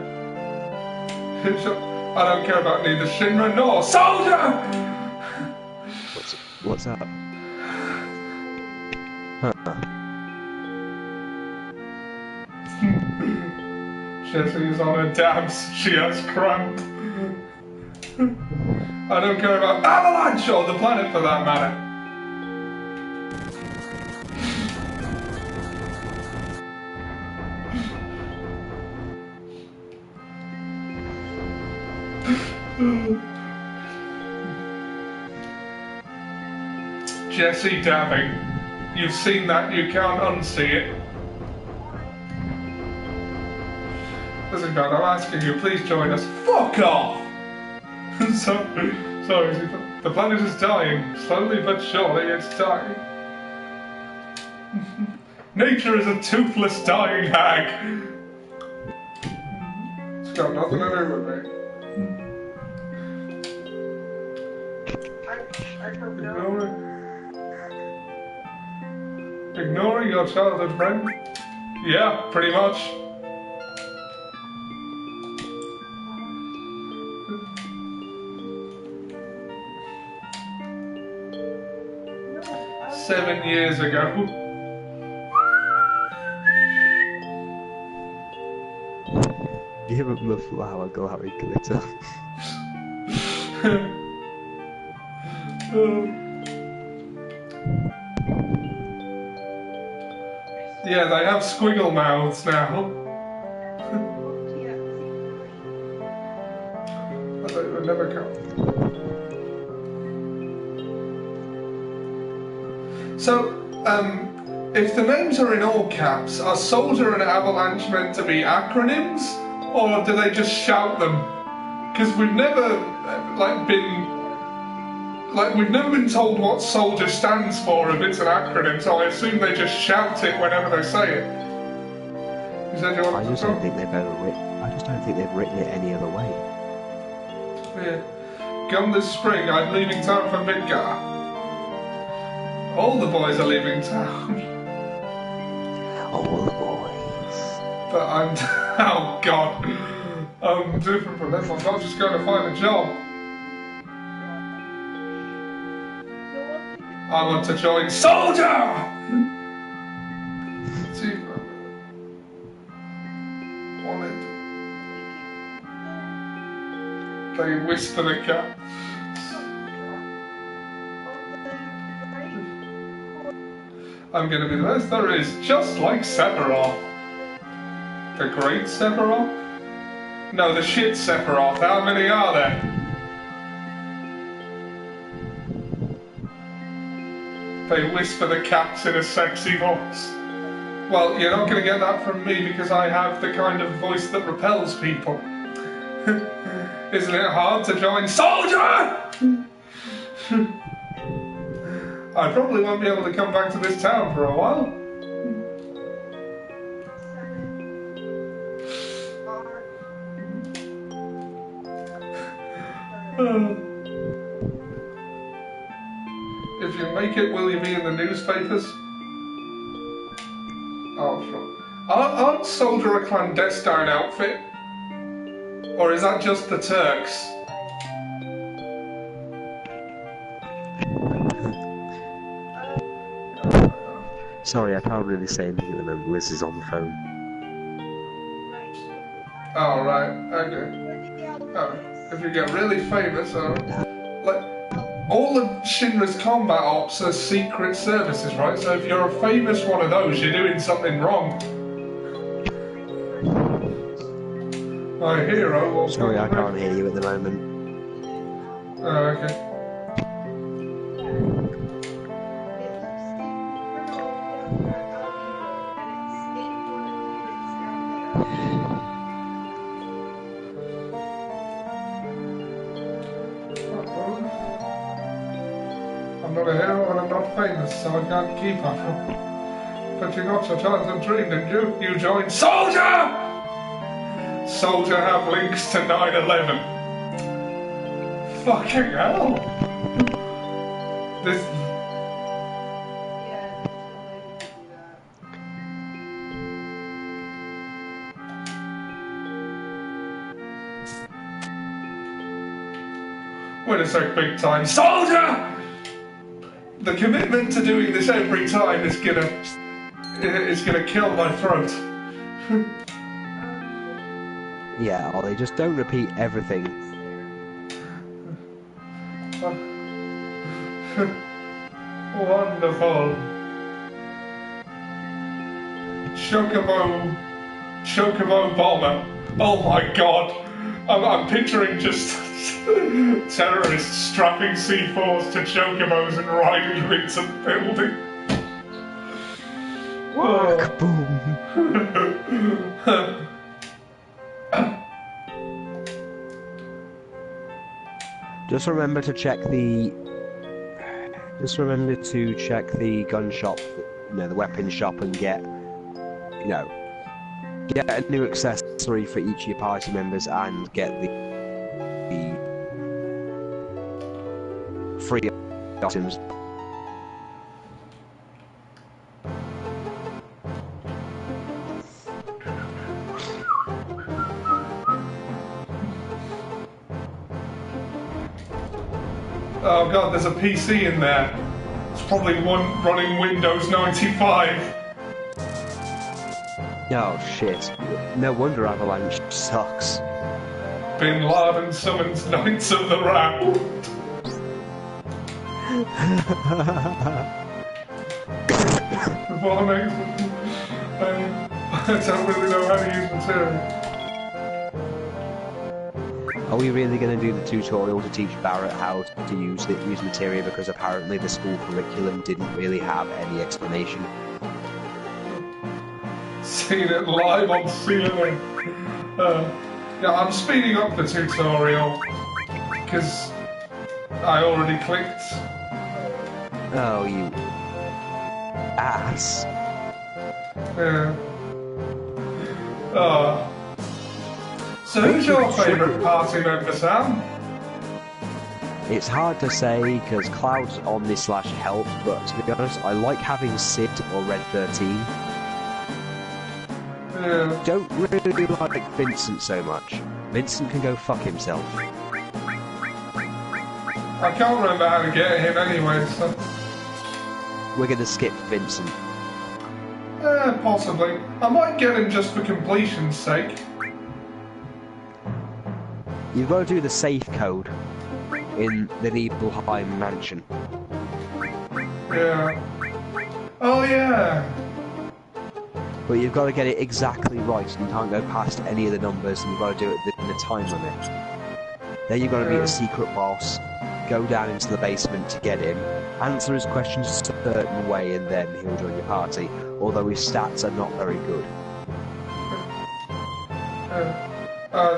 I don't care about neither Shinra nor Soldier! What's that? Huh. Jessie's on her dabs, she has cramp. I don't care about Avalanche or the planet for that matter. Jessie dabbing. You've seen that, you can't unsee it. Listen, God, I'm asking you, please join us. Fuck off! Sorry, the planet is dying. Slowly but surely it's dying. Nature is a toothless dying hag. It's got nothing to do with me. Ignoring your childhood friend? Yeah, pretty much. "7 years ago." Give him the flower glowing glitter. Yeah, they have squiggle mouths now. I thought it would never come. So, if the names are in all caps, are Soldier and Avalanche meant to be acronyms? Or do they just shout them? Because we've never, we've never been told what Soldier stands for if it's an acronym, so I assume they just shout it whenever they say it. Is that your I just don't think they've written it any other way. Yeah. Come this spring, I'm leaving town for Midgar. All the boys are leaving town. All the boys. But I'm... oh God. I'm different from them. I'm not just going to find a job. I want to join Soldier! See, wanted. They whisper the cat. I'm gonna be the best there is, just like Sephiroth. The Great Sephiroth? No, the shit Sephiroth. How many are there? They whisper the cats in a sexy voice. Well, you're not gonna get that from me because I have the kind of voice that repels people. Isn't it hard to join Soldier? I probably won't be able to come back to this town for a while. If you make it, will you be in the newspapers? Oh, sure. Aren't Soldier a clandestine outfit? Or is that just the Turks? Sorry, I can't really say anything at the moment. Liz is on the phone. Oh, right. Okay. Oh, if you get really famous, all of Shinra's combat ops are secret services, right? So if you're a famous one of those, you're doing something wrong. My hero. Sorry, I can't hear you at the moment. Oh, okay. I'm not a hero and I'm not famous, so I can't keep up. But you got your childhood dream, didn't you? You joined Soldier! Soldier have links to 9/11. Fucking hell! This... Wait a sec, big time. Soldier! The commitment to doing this every time is gonna kill my throat. Yeah, Ollie, just don't repeat everything. Wonderful. Chocobo bomber. Oh my god. I'm picturing just terrorists strapping C4s to chocobos and riding them into the building. Work, boom. Just remember to check the gun shop, the weapon shop, and get a new accessory for each of your party members, and get the free items. Oh god, there's a PC in there. It's probably one running Windows 95. Oh shit. No wonder Avalanche sucks. Bin Laden summons Knights of the Round. What amazing. I don't really know how to use material. Are we really going to do the tutorial to teach Barrett how to use materia, because apparently the school curriculum didn't really have any explanation? Seen it live on CNN. Yeah, I'm speeding up the tutorial because I already clicked. Oh, you ass. Yeah. Oh. So who's your favourite party member, Sam? It's hard to say because Cloud's on this / help, but to be honest, I like having Sid or Red 13. Yeah. Don't really like Vincent so much. Vincent can go fuck himself. I can't remember how to get him anyway, so... We're gonna skip Vincent. Possibly. I might get him just for completion's sake. You've got to do the safe code in the Nibelheim mansion. Yeah. Oh yeah! But you've got to get it exactly right, and you can't go past any of the numbers, and you've got to do it within the time limit. Then you've got to meet a secret boss, go down into the basement to get him, answer his questions a certain way, and then he'll join your party, although his stats are not very good.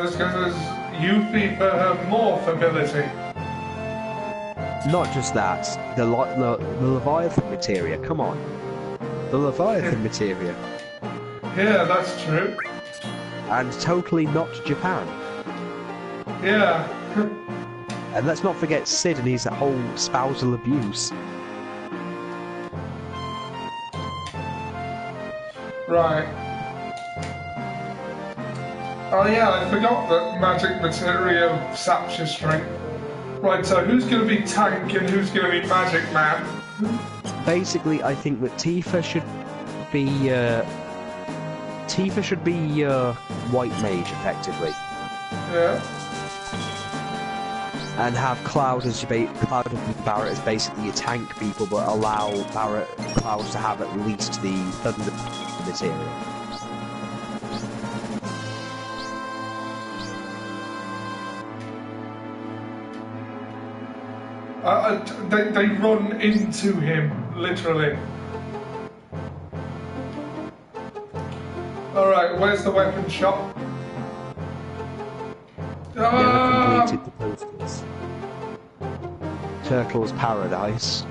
This guy says, Yuffie for her morph ability. Not just that, the Leviathan materia, come on. The Leviathan materia. Yeah, that's true. And totally not Japan. Yeah. And let's not forget Sid and his whole spousal abuse. Right. Oh yeah, I forgot that magic materia saps your strength. Right, so who's going to be tank and who's going to be magic man? Basically, I think that Tifa should be white mage, effectively. Yeah. and have Cloud as Cloud and Barrett as basically your tank people, but allow Cloud to have at least the thunder material. They run into him, literally. Alright, where's the weapon shop? Never completed the posters. Turtles Paradise.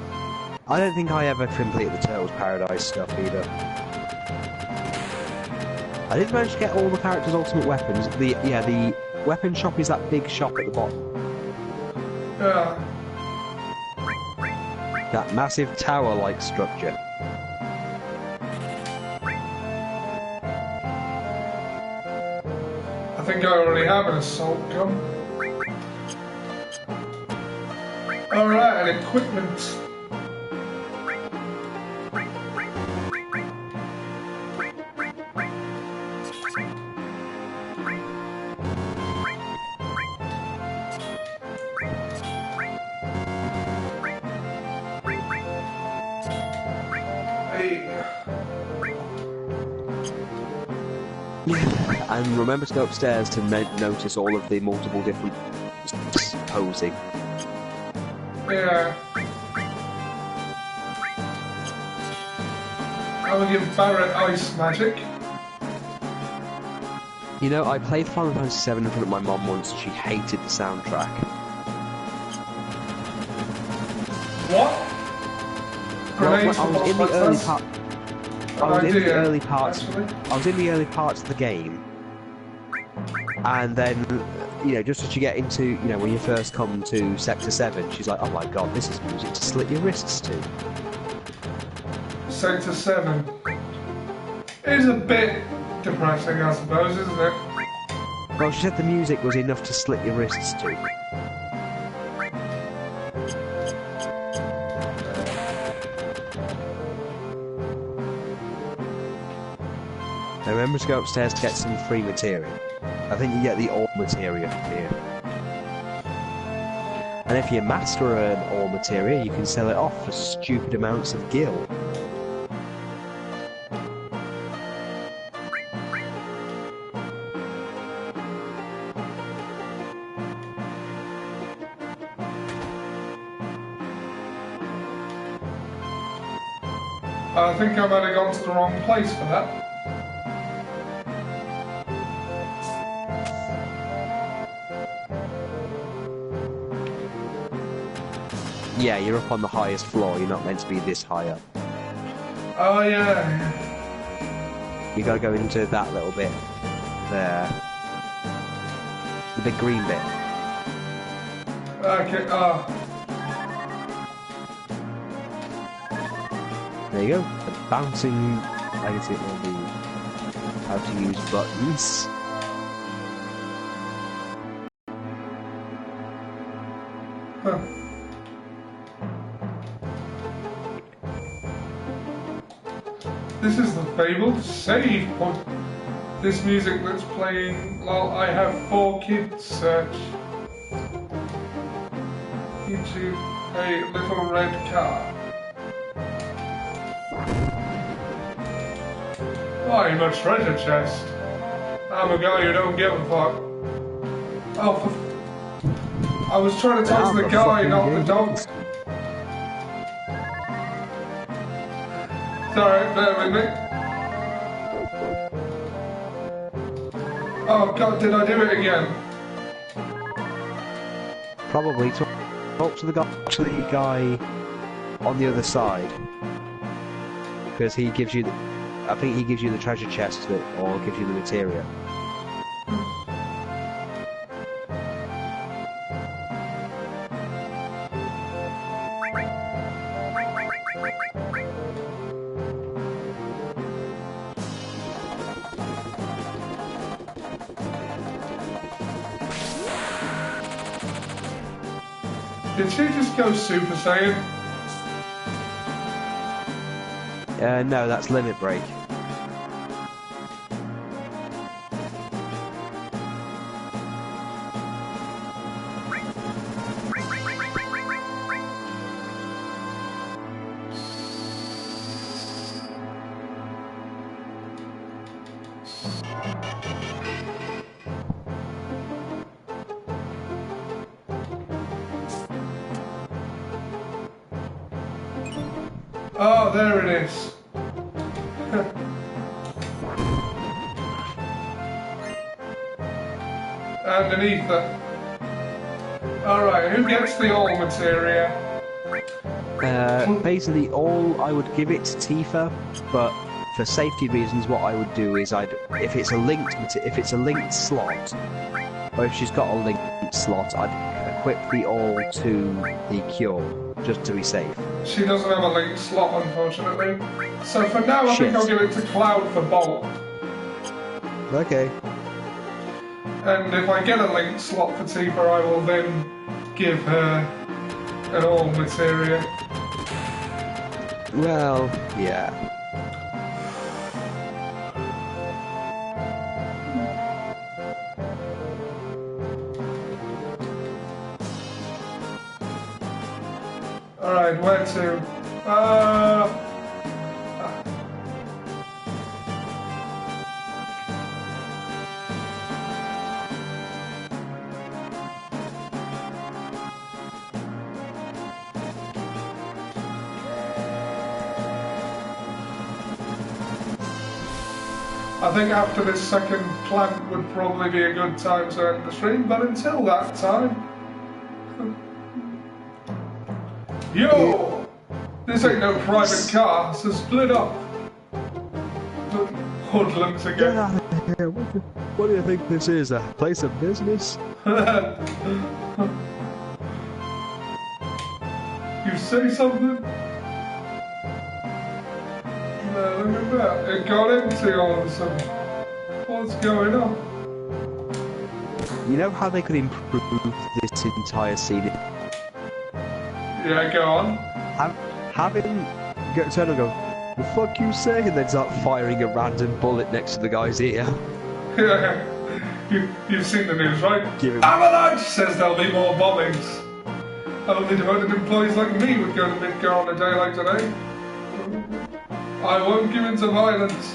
I don't think I ever completed the Turtles Paradise stuff either. I did manage to get all the characters' ultimate weapons. The weapon shop is that big shop at the bottom. Yeah. That massive tower-like structure. I think I already have an assault gun. Alright, and equipment. And remember to go upstairs to notice all of the multiple different posing. Yeah. I will give Barrett ice magic. You know, I played Final Fantasy VII in front of my mom once and she hated the soundtrack. What? Well, Grenades I was for in the early Ghostbusters? part. I was in the early parts. I was in the early parts of the game, and then, you know, just as you get into, you know, when you first come to Sector 7, she's like, "Oh my God, this is music to slit your wrists to." Sector 7 is a bit depressing, I suppose, isn't it? Well, she said the music was enough to slit your wrists to. Now remember to go upstairs to get some free material. I think you get the ore material here. And if you master an ore material, you can sell it off for stupid amounts of gil. I think I might have gone to the wrong place for that. Yeah, you're up on the highest floor, you're not meant to be this high up. Oh yeah. You gotta go into that little bit there. The big green bit. Okay, There you go. The bouncing legacy will be how to use buttons. Huh. This is the fabled save point. This music that's playing while I have 4 kids search. Into a little red car. I'm a treasure chest. I'm a guy who don't give a fuck. Oh, I was trying to talk to the guy, not the dog. Sorry, bear with me. Oh God, did I do it again? Probably talk to the guy on the other side, because he gives you. I think he gives you the treasure chest or gives you the materia. Did she just go Super Saiyan? No, that's Limit Break. Oh, there it is. Underneath it. Alright, who gets the all materia? Basically, all I would give it to Tifa, but for safety reasons, what I would do is if it's a linked slot, or if she's got a linked slot, I'd equip the all to the cure, just to be safe. She doesn't have a linked slot, unfortunately. So for now, I think I'll give it to Cloud for Bolt. Okay. And if I get a linked slot for Tifa, I will then give her an all materia. Well, yeah. Alright, where to? I think after this second plant would probably be a good time to end the stream, but until that time... Yo! This ain't no private car, so split up. Hoodlums again. Get out of here. What do you think this is? A place of business? You say something? Look at that. It got empty all of a sudden. What's going on? You know how they could improve this entire scene? Yeah, go on. Have him turn and go, the fuck you say? And then start firing a random bullet next to the guy's ear. You've seen the news, right? Give him- Avalanche says there'll be more bombings. Only devoted employees like me would go to Midgar on a day like today. I won't give in to violence.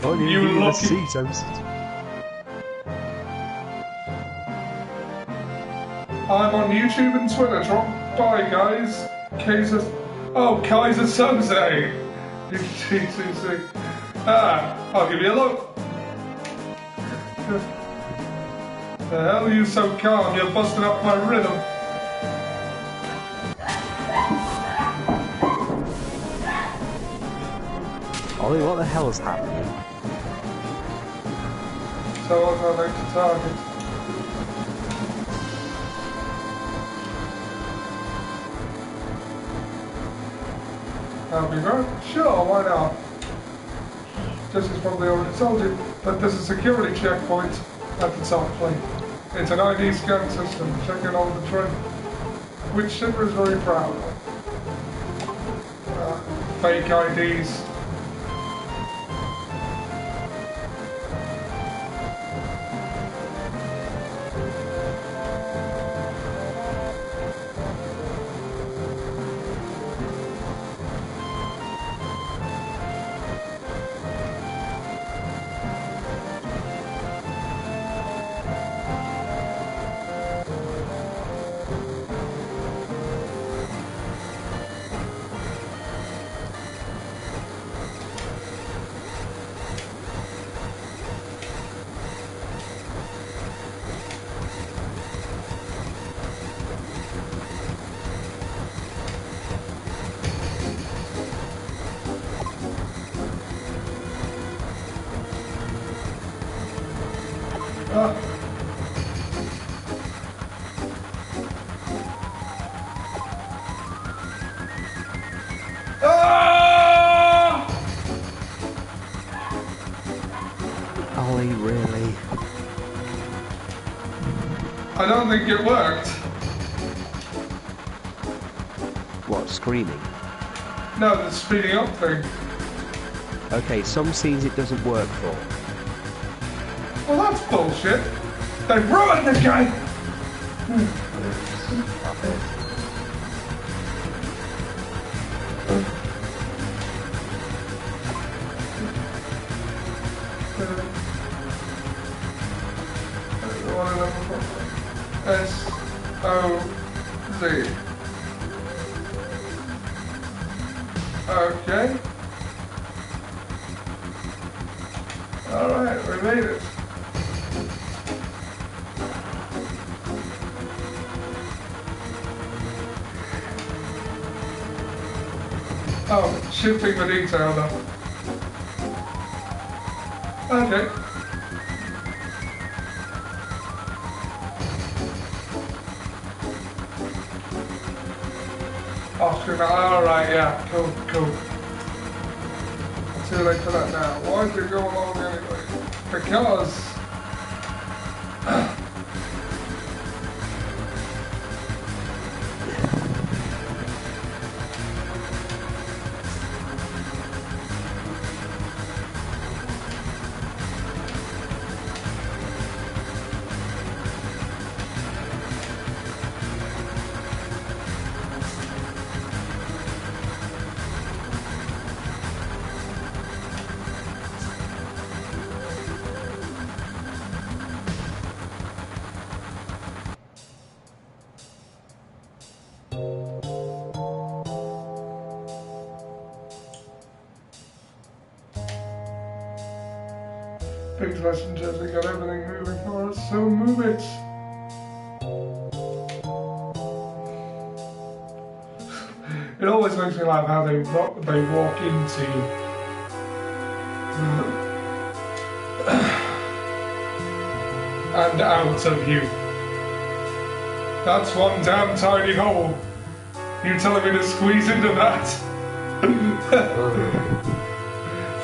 Only You in the lucky. seat, I'm on YouTube and Twitter. Drop by, guys. Kaiser. Oh, Kaiser Soze. GTC. I'll give you a look. The hell are you so calm? You're busting up my rhythm. Ollie, what the hell is happening? So what's our next target? That'll be right. Sure, why not? Jesse's probably already told you, but there's a security checkpoint at the top plate. It's an ID scan system, checking on the train, which Shipper is very proud of. Fake IDs. Ollie, really? I don't think it worked. What, screaming? No, the speeding up thing. Okay, some scenes it doesn't work for. Well, that's bullshit. They ruined the game! S-O-Z. Okay. Alright, we made it. Oh, shifting the detail though. Okay. Alright, yeah, cool. Too late for that now. Why did it go along anyway? Because... Big messengers, we got everything moving for us, so move it. It always makes me laugh how they walk into you. And out of you. That's one damn tiny hole. You telling me to squeeze into that?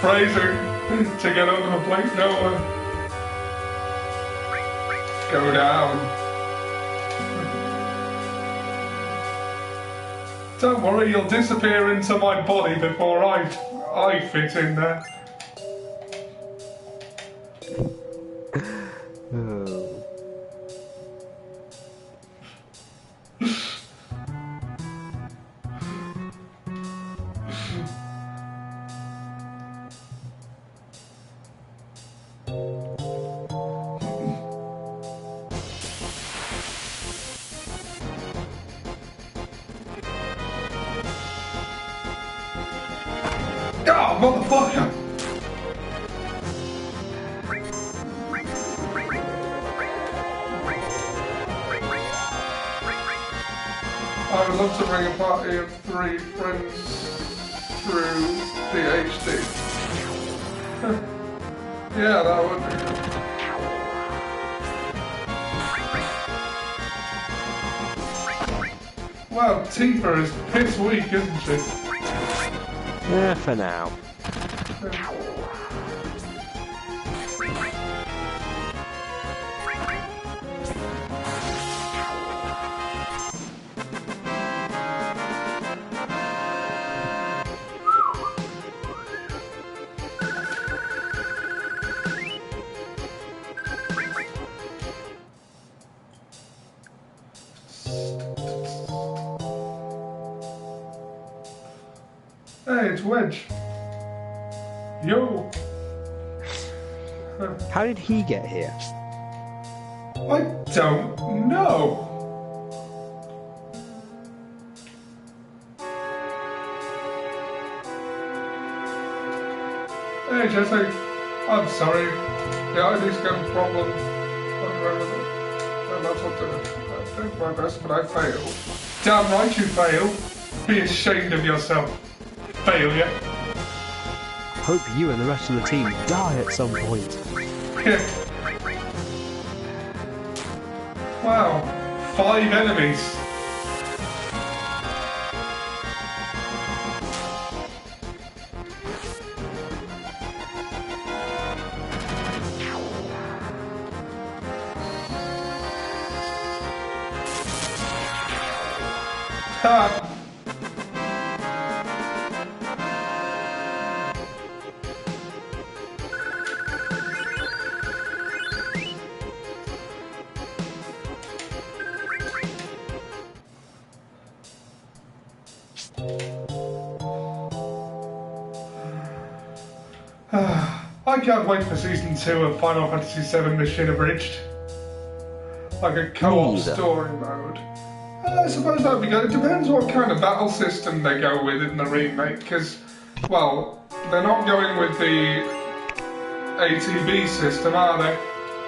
Fraser. To get over the plate, no. Go down. Don't worry, you'll disappear into my body before I fit in there. Oh, motherfucker! I would love to bring a party of 3 friends through the HD. Yeah, that would be good. Well, Tifa is piss weak, isn't she? Yeah, for now. Hey, it's Wedge. Yo. How did he get here? I don't know. Hey, Jesse. I'm sorry. The ID's got a problem. And that's what did it. I did my best, but I failed. Damn right you failed. Be ashamed of yourself. Failure. Hope you and the rest of the team die at some point. Wow. 5 enemies. Ha! I can't wait for Season 2 of Final Fantasy VII Mission Abridged. Like a co-op story mode. I suppose that'd be good. It depends what kind of battle system they go with in the remake, because, well, they're not going with the ATB system, are they?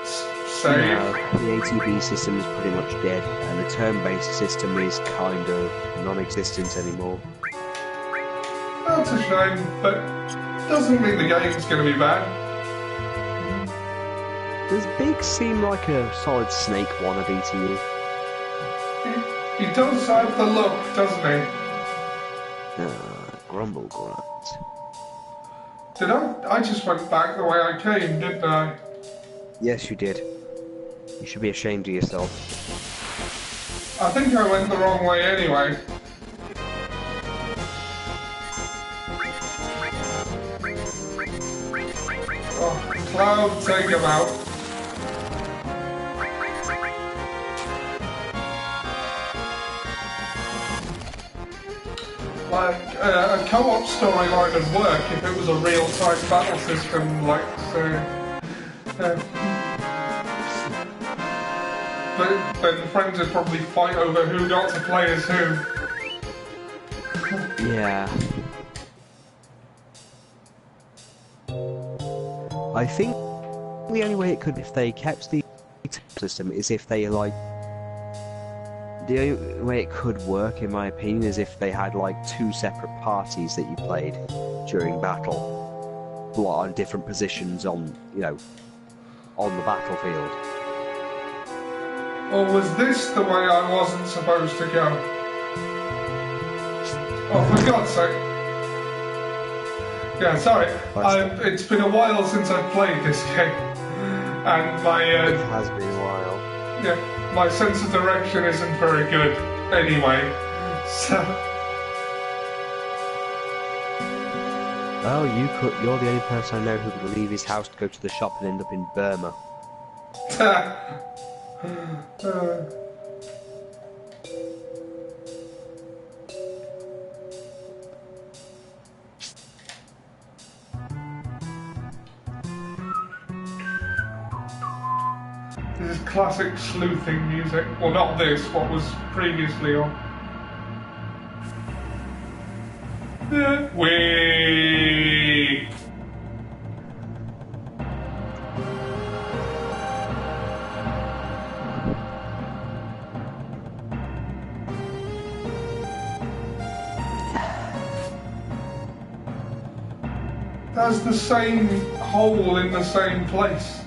Save. No, the ATB system is pretty much dead, and the turn-based system is kind of non-existent anymore. That's a shame, but doesn't mean the game's going to be bad. Does Big seem like a solid Snake wannabe to you? He does have the look, doesn't he? Grumble grunt. Did I just went back the way I came, didn't I? Yes, you did. You should be ashamed of yourself. I think I went the wrong way anyway. Oh, Cloud, take him out. Like, a co-op storyline would work if it was a real-time battle system, like, say... but then friends would probably fight over who got to play as who. Yeah. I think the only way it could, if they kept the system, is if they, like... The only way it could work, in my opinion, is if they had, like, 2 separate parties that you played during battle. On different positions on, you know, on the battlefield. Or was this the way I wasn't supposed to go? Oh, for God's sake. Yeah, sorry. It's been a while since I've played this game. And my... It has been a while. Yeah, my sense of direction isn't very good anyway. So... Oh, you're the only person I know who would leave his house to go to the shop and end up in Burma. This is classic sleuthing music. Well, not this, what was previously on. Wee! That's the same hole in the same place.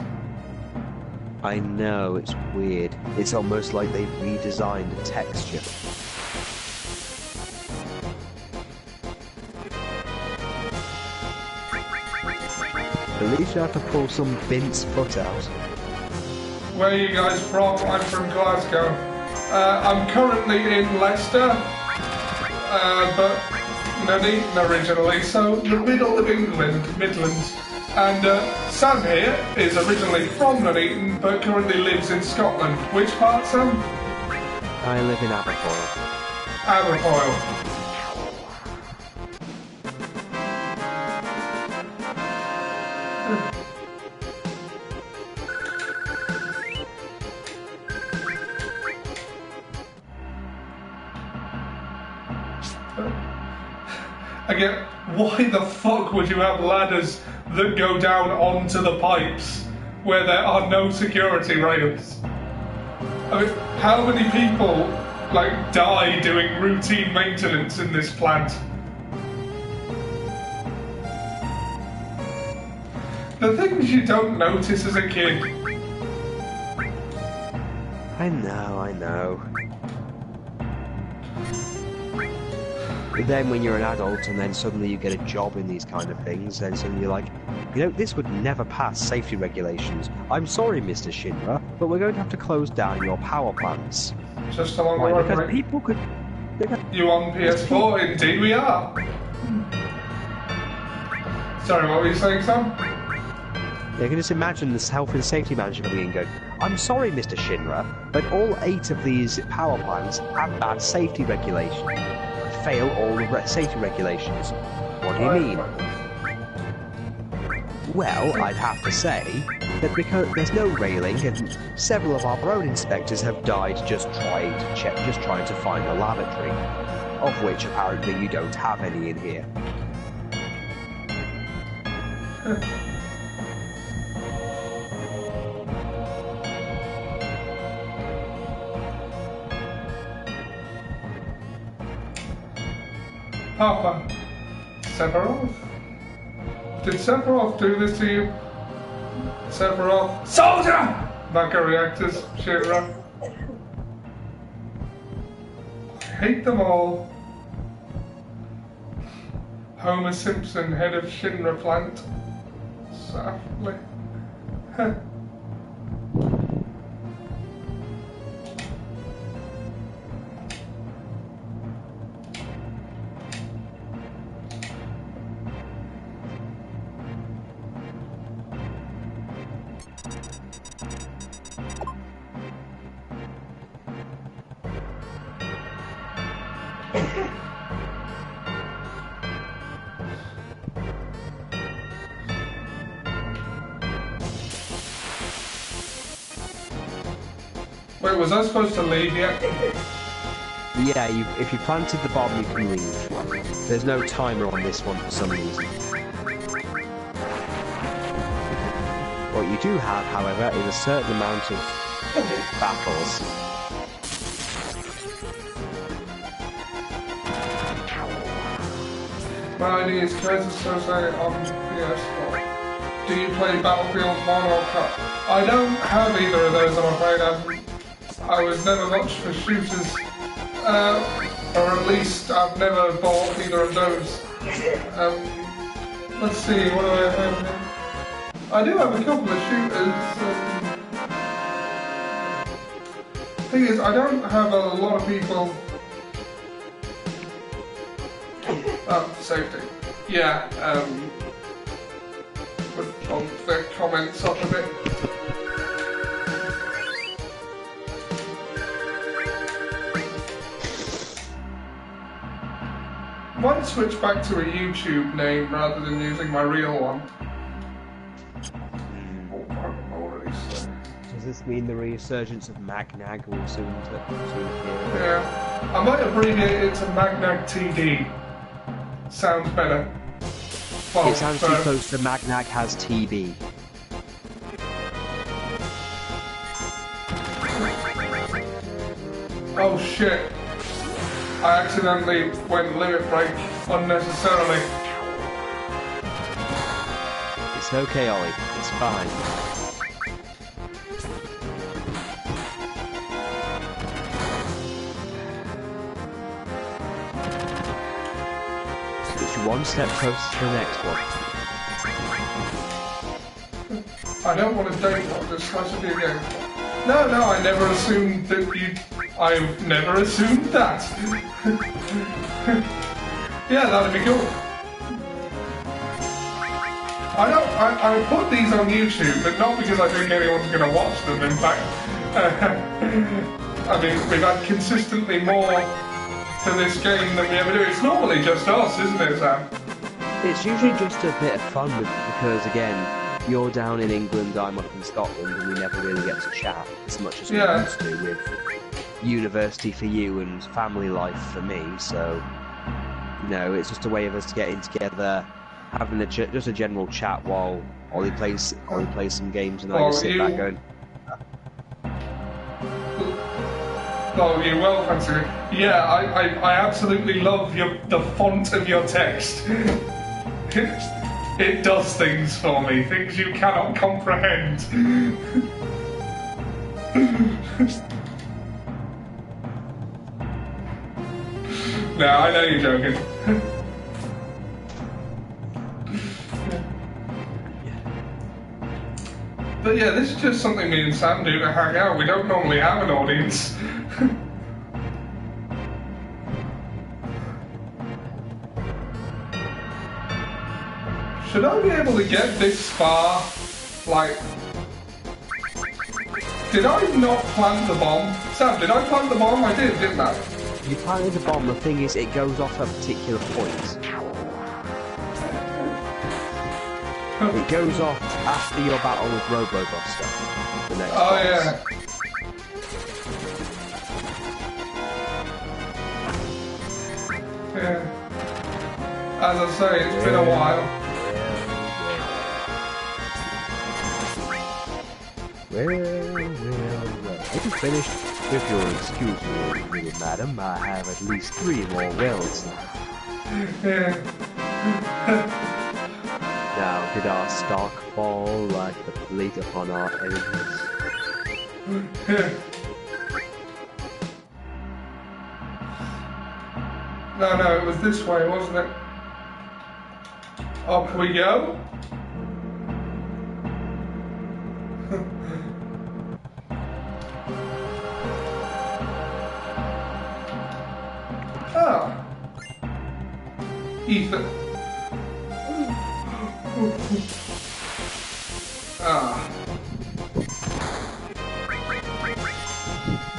I know, it's weird. It's almost like they've redesigned a texture. At least you have to pull some Vince foot out. Where are you guys from? I'm from Glasgow. I'm currently in Leicester, but Nuneaton originally, so the middle of England, Midlands. And Sam here is originally from Nuneaton, but currently lives in Scotland. Which part, Sam? I live in Aberfoyle. Aberfoyle. Again, why the fuck would you have ladders that go down onto the pipes where there are no security rails? I mean, how many people, like, die doing routine maintenance in this plant? The things you don't notice as a kid. I know. But then when you're an adult and then suddenly you get a job in these kind of things, then suddenly you're like, you know, this would never pass safety regulations. I'm sorry, Mr. Shinra, but we're going to have to close down your power plants. Just along the Why? road, Because right? people could... You on PS4? Indeed we are. Sorry, what were you saying, Sam? You can just imagine the health and safety manager coming in and going, I'm sorry, Mr. Shinra, but all 8 of these power plants have bad safety regulations. Fail all the safety regulations. What do you mean? Well, I'd have to say, that because there's no railing, and several of our road inspectors have died just trying to find a lavatory, of which apparently you don't have any in here. Papa, Sephiroth? Did Sephiroth do this to you? Sephiroth, soldier! Maka reactors, Shira. Hate them all. Homer Simpson, head of Shinra plant. Softly. Wait, was I supposed to leave yet? Yeah, if you planted the bomb, you can leave. There's no timer on this one for some reason. What you do have, however, is a certain amount of battles. My idea is Curtis Associate on PS4. Do you play Battlefield 1 or Cup? I don't have either of those, I'm afraid. I was never much for shooters. Or at least I've never bought either of those. Let's see, what do I have here? I do have a couple of shooters. Thing is, I don't have a lot of people. Oh, safety. Yeah, would bump the comments up a bit. Might switch back to a YouTube name rather than using my real one. Does this mean the resurgence of Magnag will soon appear? Yeah, I might abbreviate it to Magnag TD. Sounds better. Well, it sounds too close to Magnag has TB. Oh shit. I accidentally went limit break unnecessarily. It's okay, Ollie. It's fine. It's one step closer to the next one. I don't want to date what this has to be again. No, I never assumed that you'd... I've never assumed that. Yeah, that'd be cool. I put these on YouTube, but not because I think anyone's going to watch them. In fact, I mean, we've had consistently more to this game than we ever do. It's normally just us, isn't it, Sam? It's usually just a bit of fun because, again, you're down in England, I'm up in Scotland, and we never really get to chat as much as we used to with university for you and family life for me. So, you know, it's just a way of us getting together, having just a general chat while Ollie plays some games, and I just sit back going. Oh, you well, Fancy. Yeah, I absolutely love the font of your text. It does things for me, things you cannot comprehend. No, I know you're joking. But yeah, this is just something me and Sam do to hang out. We don't normally have an audience. Should I be able to get this far? Like... Did I not plant the bomb? Sam, did I plant the bomb? I did, didn't I? You planted the bomb, the thing is, it goes off a particular point. It goes off after your battle with Robo-Buster. The next Oh, boss. yeah. Yeah. As I say, it's been a while. Well. If you finished, if you'll excuse me, little madam, I have at least 3 more wells now. Yeah. Now, did our stock fall like the plate upon our enemies? No, it was this way, wasn't it? Up we go. Ah. Ethan. Ah.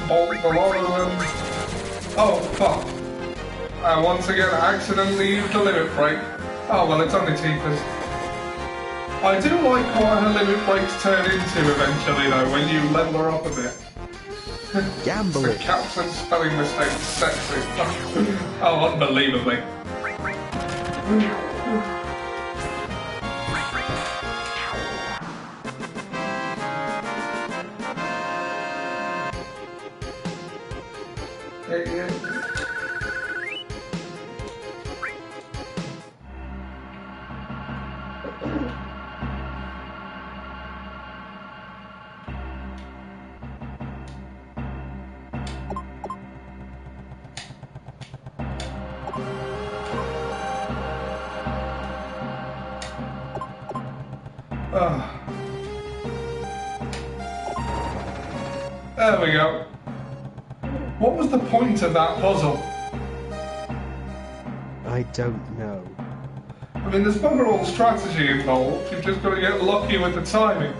Bolt the lot of them. Oh, fuck. I once again accidentally used the limit break. Oh, well, it's only Tifa's. I do like what her limit breaks turn into eventually, though, when you level her up a bit. Gambling. The caps and spelling mistakes, sexy. Oh, unbelievably. Yeah. There we go. What was the point of that puzzle? I don't know. I mean, there's bugger all strategy involved. You've just got to get lucky with the timing.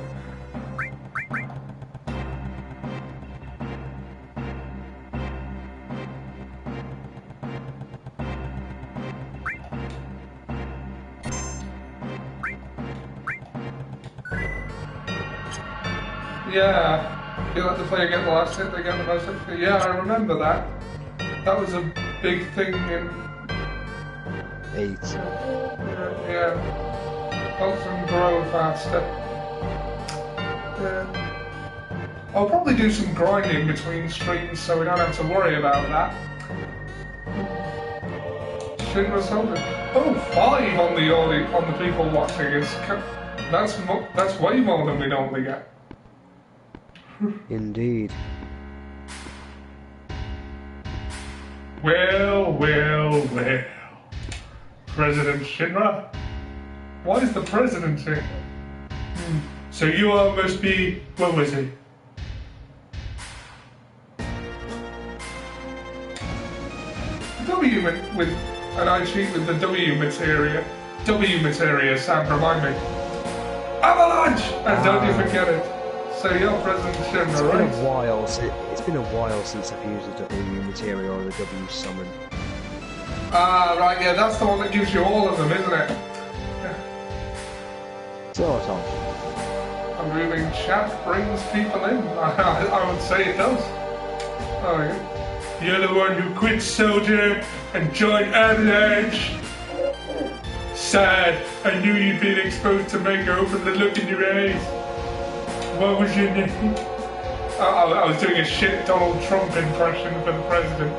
Yeah. You let the player get the last hit, they get the most hit. Yeah, I remember that. That was a big thing in... 8. Yeah. Helps them grow faster. Yeah. I'll probably do some grinding between streams so we don't have to worry about that. Shinra Soldier. Oh, 5 on the people watching. That's way more than we normally get. Indeed. Well. President Shinra? What is the presidency? So you all must be... What was it? W with... And I cheat with the W materia. W materia, Sam, remind me. Avalanche! And don't you forget it. So you're President Shinra, right? It's been a while since I've used the W material or the W summon. Ah, right, yeah, that's the one that gives you all of them, isn't it? Sort of. A moving chat brings people in. I would say it does. Oh, yeah. You're the one who quit Soldier and joined Avalanche. Sad. I knew you'd been exposed to makeup and the look in your eyes. What was your name? I was doing a shit Donald Trump impression for the president.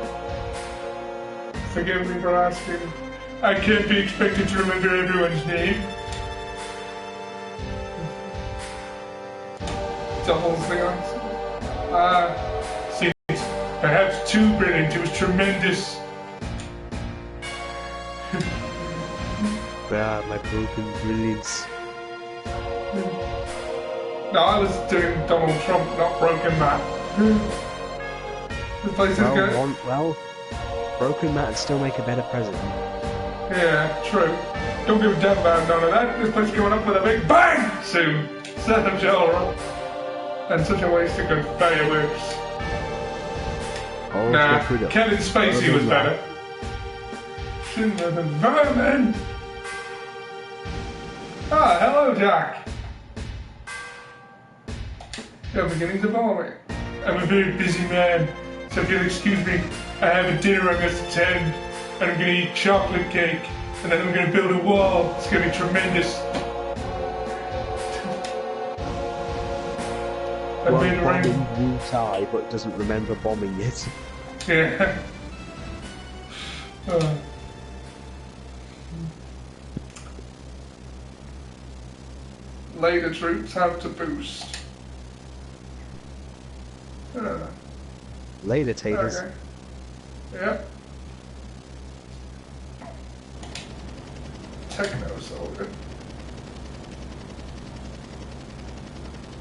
Forgive me for asking. I can't be expected to remember everyone's name. Doubles the answer. Seems perhaps too brilliant. It was tremendous. My broken brilliance. No, I was doing Donald Trump, not Broken Matt. This place is good. Well, Broken Matt would still make a better president. Yeah, true. Don't give a damn about none of that. This place coming up with a big bang soon. Such a and such a waste of good fireworks. Nah, Kevin Spacey was better. Shinra the vermin! Ah, hello, Jack. I'm beginning to vomit. I'm a very busy man, so if you'll excuse me, I have a dinner I must attend, and I'm going to eat chocolate cake, and then I'm going to build a wall. It's going to be tremendous. I've been around. Utah, but doesn't remember bombing it. Yeah. Later troops have to boost. Later, taters. Okay. Yep. Techno soldier.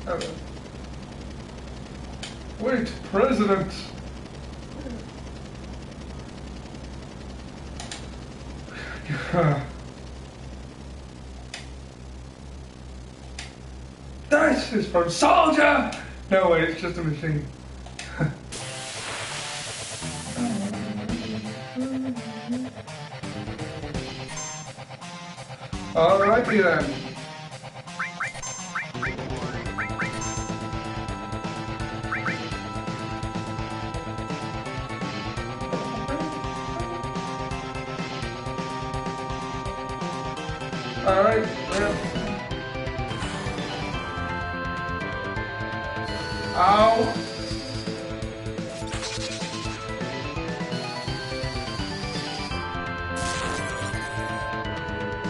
Hello. Wait, President! That is from Soldier! No way, it's just a machine. Alrighty then. Alright, yeah. Ow!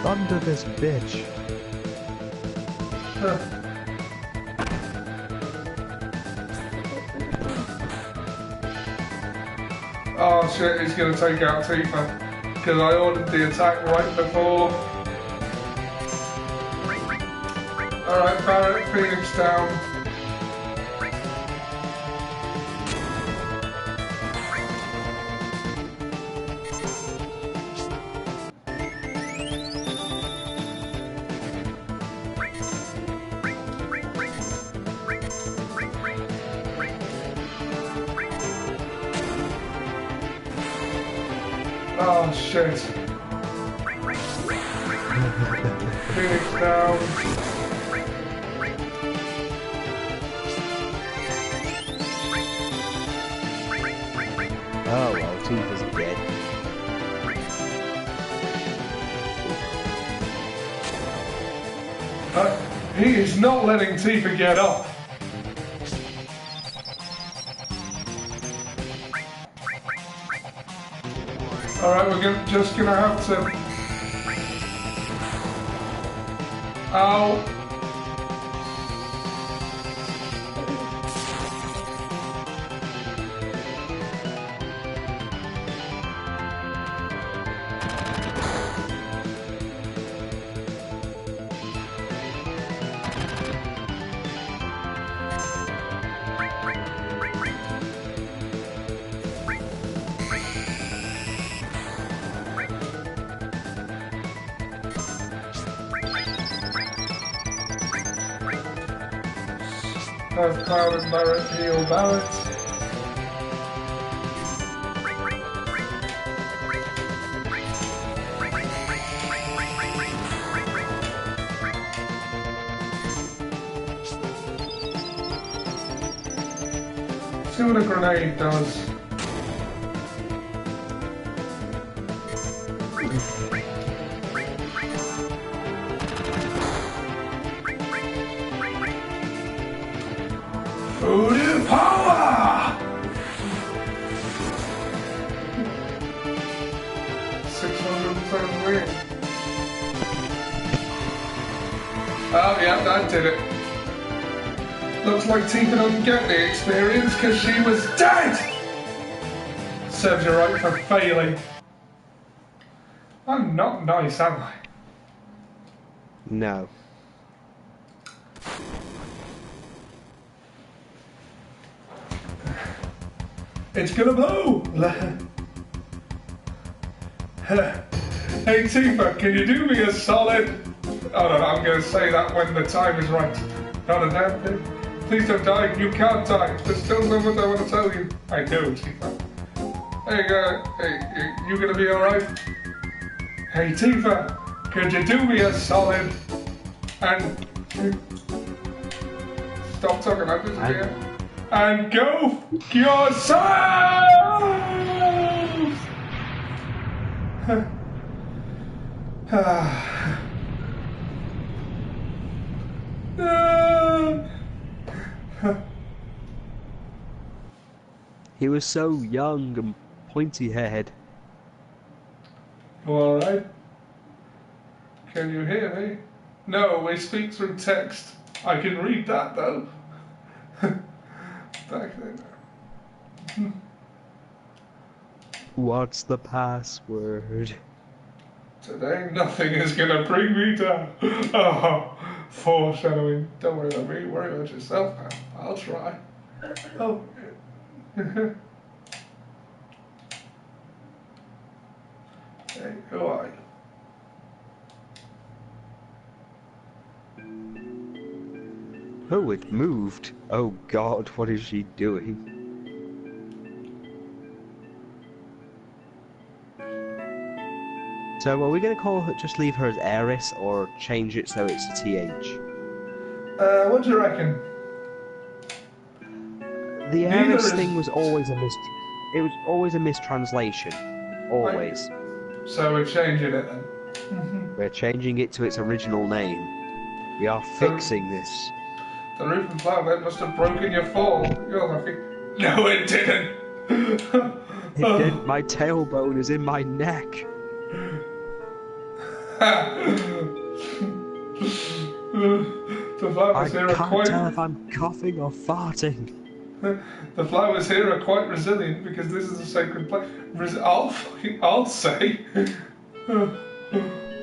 Thunder this bitch. Oh shit, he's gonna take out Tifa. Because I ordered the attack right before. Alright, Barrett, Phoenix down. Oh shit. Phoenix down. Oh well, Tifa's dead. He is not letting Tifa get up. Alright, we're just gonna have to... Ow. Have Cloud and Barrett heal Barrett. See what a grenade does. Voodoo power! 673. Oh yeah, that did it. Looks like Tifa doesn't get the experience because she was dead! Serves you right for failing. I'm not nice, am I? No. It's gonna blow! Hey Tifa, can you do me a solid? Oh no, I'm gonna say that when the time is right. Not a damn thing. Please don't die, you can't die. There's still something I want to tell you. I know, Tifa. Hey, you gonna be alright? Hey Tifa, could you do me a solid? And stop talking like this again. And go yourselves! He was so young and pointy-haired. Alright. Can you hear me? No, we speak through text. I can read that though. Back then. What's the password? Today nothing is gonna bring me down. Oh, foreshadowing. Don't worry about me, worry about yourself now. I'll try. Oh. Hey, who are you? Oh, it moved. Oh God, what is she doing? So are we going to call her, just leave her as Eris, or change it so it's a TH? What do you reckon? The Eris thing was always a it was always a mistranslation. Always. So we're changing it then. We're changing it to its original name. We are fixing this. The roof and flower bed must have broken your fall. You're laughing. No, it didn't. It did. My tailbone is in my neck. The flowers here are can't tell if I'm coughing or farting. The flowers here are quite resilient because this is a sacred place. I'll say.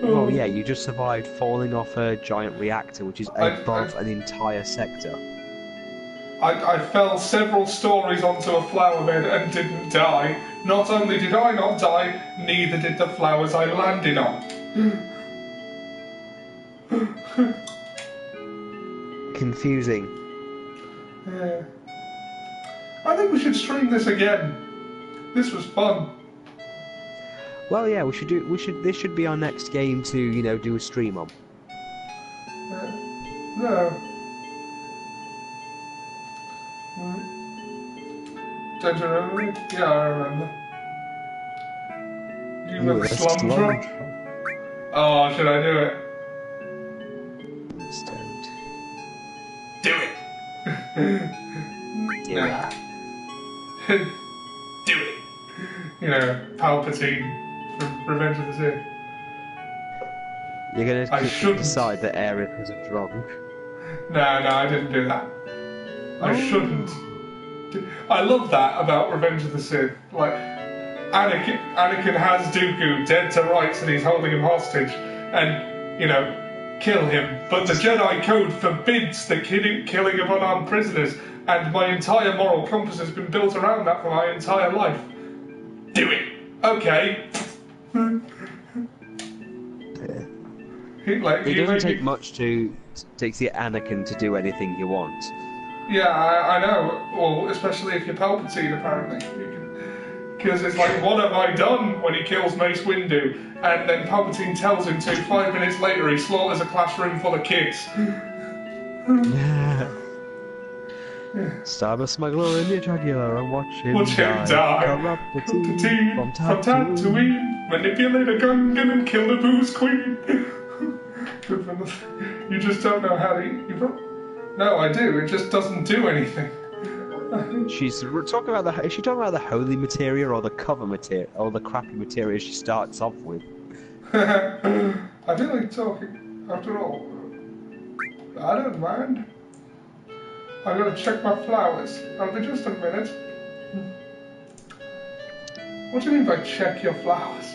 Well, yeah, you just survived falling off a giant reactor, which is above an entire sector. I fell several stories onto a flower bed and didn't die. Not only did I not die, neither did the flowers I landed on. Confusing. Yeah. I think we should stream this again. This was fun. Well, yeah, this should be our next game to, you know, do a stream on. No. Don't you remember me? Yeah, I remember. You were the slum drunk? Oh, should I do it? Please don't. Do it! Do it. Do it! You know, Palpatine from Revenge of the Sith. You're gonna shouldn't. decide that Aerith was a drunk. No, I didn't do that. I shouldn't. I love that about Revenge of the Sith. Like, Anakin has Dooku dead to rights and he's holding him hostage. And, you know, kill him. But the Jedi Code forbids the killing of unarmed prisoners. And my entire moral compass has been built around that for my entire life. Do it. Okay. It doesn't take much to get Anakin to do anything you want. Yeah, I know. Well, especially if you're Palpatine, apparently. Because it's like, what have I done when he kills Mace Windu? And then Palpatine tells him to. 5 minutes later, he slaughters a classroom full of kids. Stab a smuggler in the jugular and watch him die. Corrupt the team from Tatooine. Manipulate a Gungan and kill the booze queen. Good for nothing. You just don't know how to eat. No, I do. It just doesn't do anything. Is she talking about the holy materia or the cover materia or the crappy materia she starts off with? I feel like talking. After all, I don't mind. I gotta check my flowers. I'll be just a minute. What do you mean by check your flowers?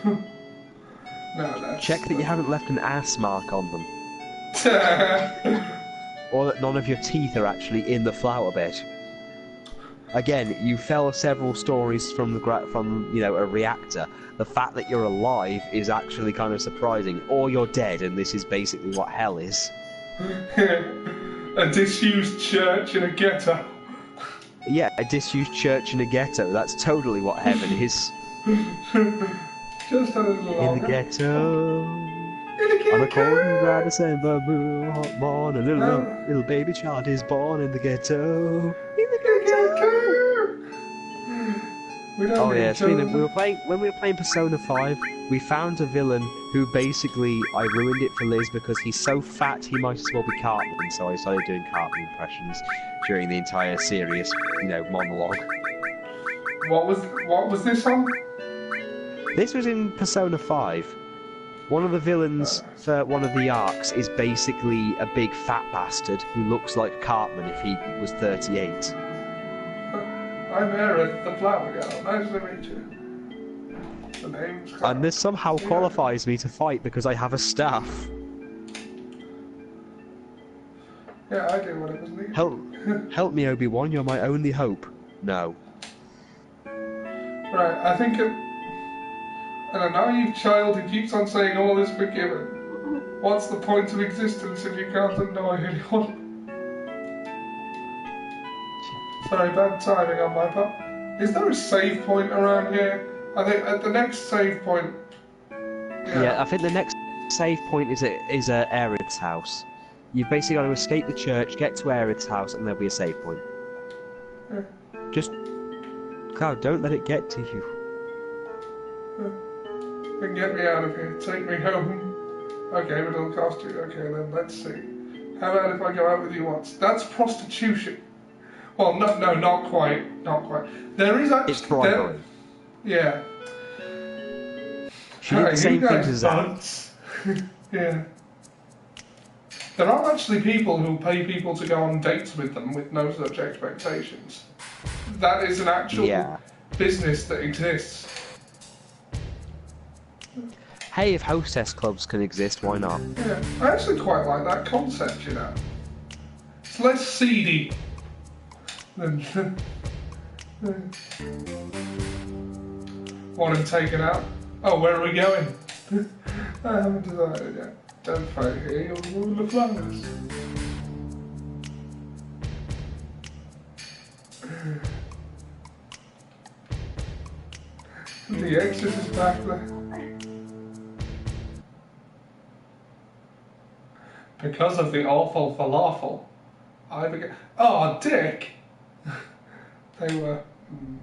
No, that's... Check that you haven't left an ass mark on them. Or that none of your teeth are actually in the flower bed. Again, you fell several stories from a reactor. The fact that you're alive is actually kind of surprising. Or you're dead, and this is basically what hell is. A disused church in a ghetto. Yeah, a disused church in a ghetto. That's totally what heaven is. Just a little longer. In the ghetto. On a cold and dry December moon, hot morning, little baby child is born in the ghetto. In the ghetto. Oh yeah, speaking of, when we were playing Persona 5, we found a villain who basically, I ruined it for Liz because he's so fat he might as well be Cartman, so I started doing Cartman impressions during the entire serious, monologue. What was this on? This was in Persona 5. One of the villains for one of the arcs is basically a big fat bastard who looks like Cartman if he was 38. I'm Aerith, the flower girl. Nice to meet you. The name's Cartman. And this somehow qualifies me to fight because I have a staff. Yeah, I did what it was needed. Help me, Obi-Wan, you're my only hope. No. Right, I think and a naive child who keeps on saying all is forgiven. What's the point of existence if you can't annoy anyone? Sorry, bad timing on my part. Is there a save point around here? I think at the next save point... Yeah, I think the next save point is at Aerith's house. You've basically got to escape the church, get to Aerith's house, and there'll be a save point. Yeah. Just... Cloud, don't let it get to you. You can get me out of here. Take me home. Okay, but it'll cost you. Okay, then let's see. How about if I go out with you once? That's prostitution. Well, no, not quite. Not quite. There is actually... It's bribery. Yeah. She did the same things as that. Yeah. There are actually people who pay people to go on dates with them with no such expectations. That is an actual business that exists. Hey, if hostess clubs can exist, why not? Yeah, I actually quite like that concept, you know. It's less seedy than... Want him taken out? Oh, where are we going? I haven't decided yet. Don't fight here, you'll ruin the flowers. The exit is back there. Because of the awful falafel, I began... Oh, dick! They were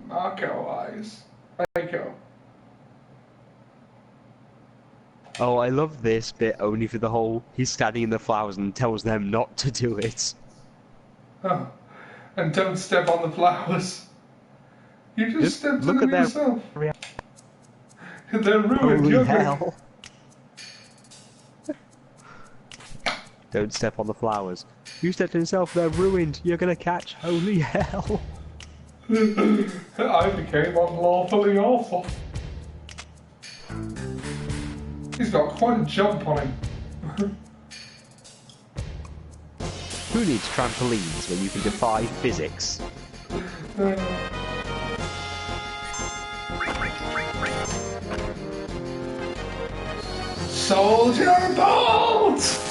Marco eyes. Marco. Oh, I love this bit only for the whole he's standing in the flowers and tells them not to do it. Oh, and don't step on the flowers. You just stepped on them yourself. They're ruined. Holy hell. Don't step on the flowers. You stepped on yourself, they're ruined. You're gonna catch holy hell. I became unlawfully awful. He's got quite a jump on him. Who needs trampolines when you can defy physics? Soldier bolt!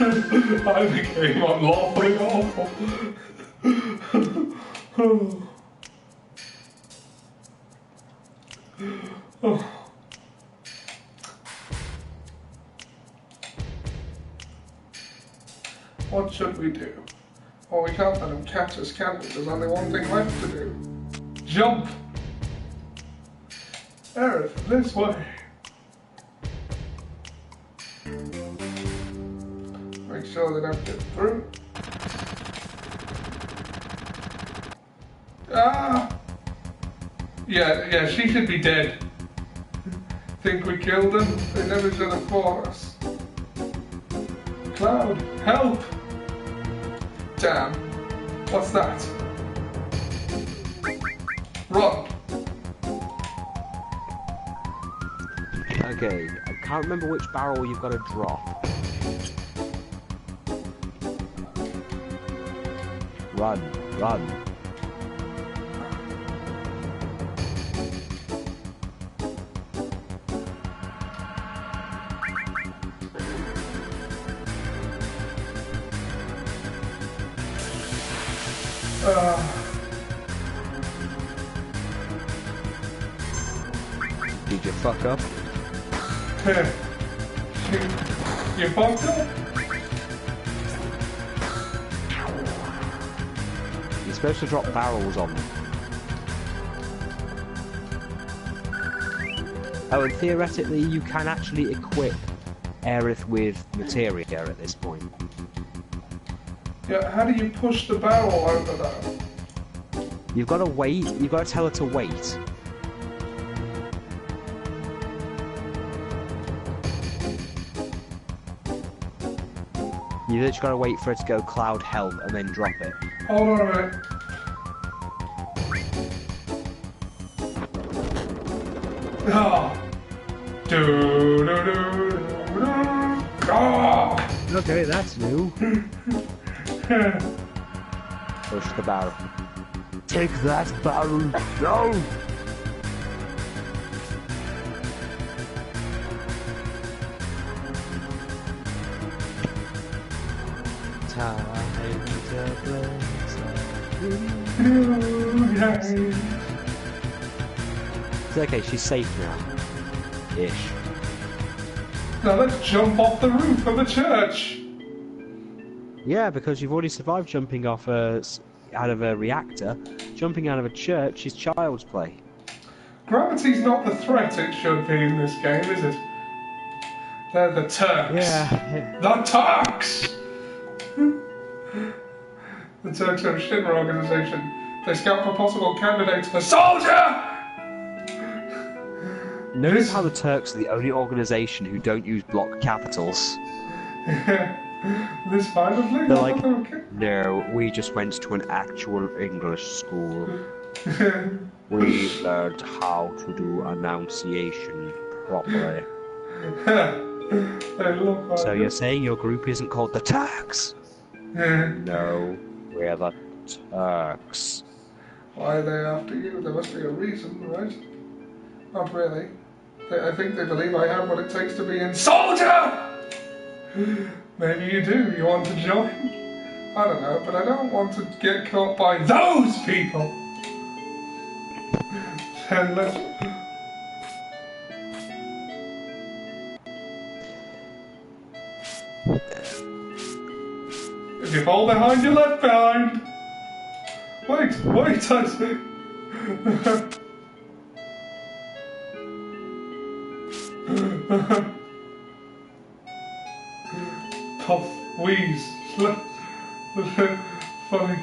I became unlawfully awful. What should we do? Well, we can't let him catch us, can we? There's only one thing left to do. Jump! Aerith, this way. Make sure they don't get through. Ah! Yeah, she should be dead. Think we killed them? They never should have fought us. Cloud, help! Damn. What's that? Run! Okay, I can't remember which barrel you've got to drop. Run, run. Did you fuck up? You fucked up? You're supposed to drop barrels on them. Oh, and theoretically, you can actually equip Aerith with materia at this point. Yeah, how do you push the barrel over that? You've got to wait. You've got to tell her to wait. You just got to wait for it to go cloud help and then drop it. Hold on a minute. Ah. Do do do do do. Ah. Okay, that's new. Push the barrel. Take that barrel. No! Time to play some. It's okay, she's safe now. Ish. Now let's jump off the roof of a church. Yeah, because you've already survived jumping off out of a reactor. Jumping out of a church is child's play. Gravity's not the threat it should be in this game, is it? They're the Turks. Yeah. The Turks! The Turks are a shimmer organisation. They scout for possible candidates for soldier! Notice how the Turks are the only organisation who don't use block capitals. This violently? They're like, no, we just went to an actual English school. We learned how to do enunciation properly. They look like So you're saying your group isn't called the Turks? No, we're the Turks. Why are they after you? There must be a reason, right? Not really. I think they believe I have what it takes to be in soldier! Maybe you do. You want to join? I don't know, but I don't want to get caught by those people. And let's... If you fall behind, you're left behind. Wait, I see. Puff, wheeze, funny.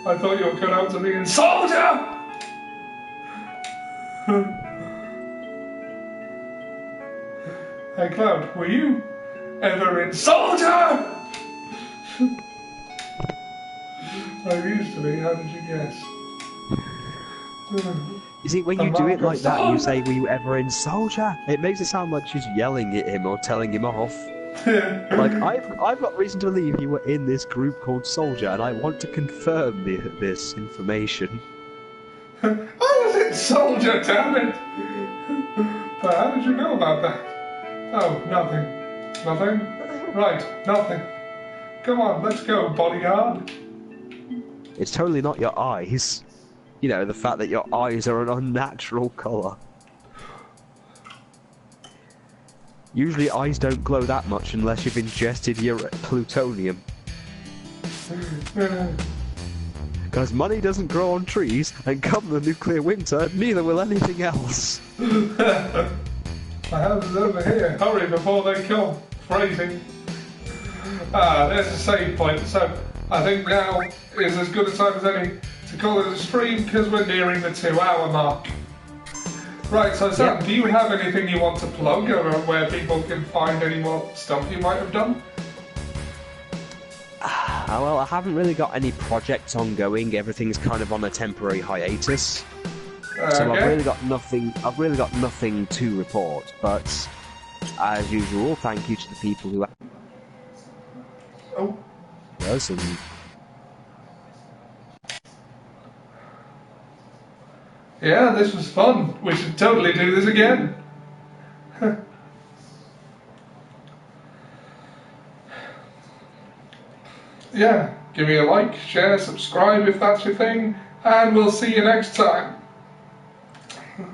I thought you were cut out to be in soldier! Hey Cloud, were you ever in soldier? I used to be, how did you guess? You see, when you do it like that, you say, were you ever in soldier? It makes it sound like she's yelling at him or telling him off. Like, I've got reason to believe you were in this group called Soldier, and I want to confirm this information. I was in soldier, damn it! But how did you know about that? Oh, nothing. Nothing? Right, nothing. Come on, let's go, bodyguard. It's totally not your eyes. You know, the fact that your eyes are an unnatural colour. Usually eyes don't glow that much unless you've ingested your plutonium. Because money doesn't grow on trees, and come the nuclear winter, neither will anything else. My house is over here. Hurry before they come. Phrasing. Ah, there's a save point, so I think now is as good a time as any to call it a stream because we're nearing the 2-hour mark. Right, so Sam, do you have anything you want to plug or where people can find any more stuff you might have done? Well, I haven't really got any projects ongoing. Everything's kind of on a temporary hiatus. So I've really got nothing. I've really got nothing to report. But as usual, thank you to the people who. Oh. Yes, and yeah, this was fun. We should totally do this again. yeah, give me a like, share, subscribe if that's your thing, and we'll see you next time.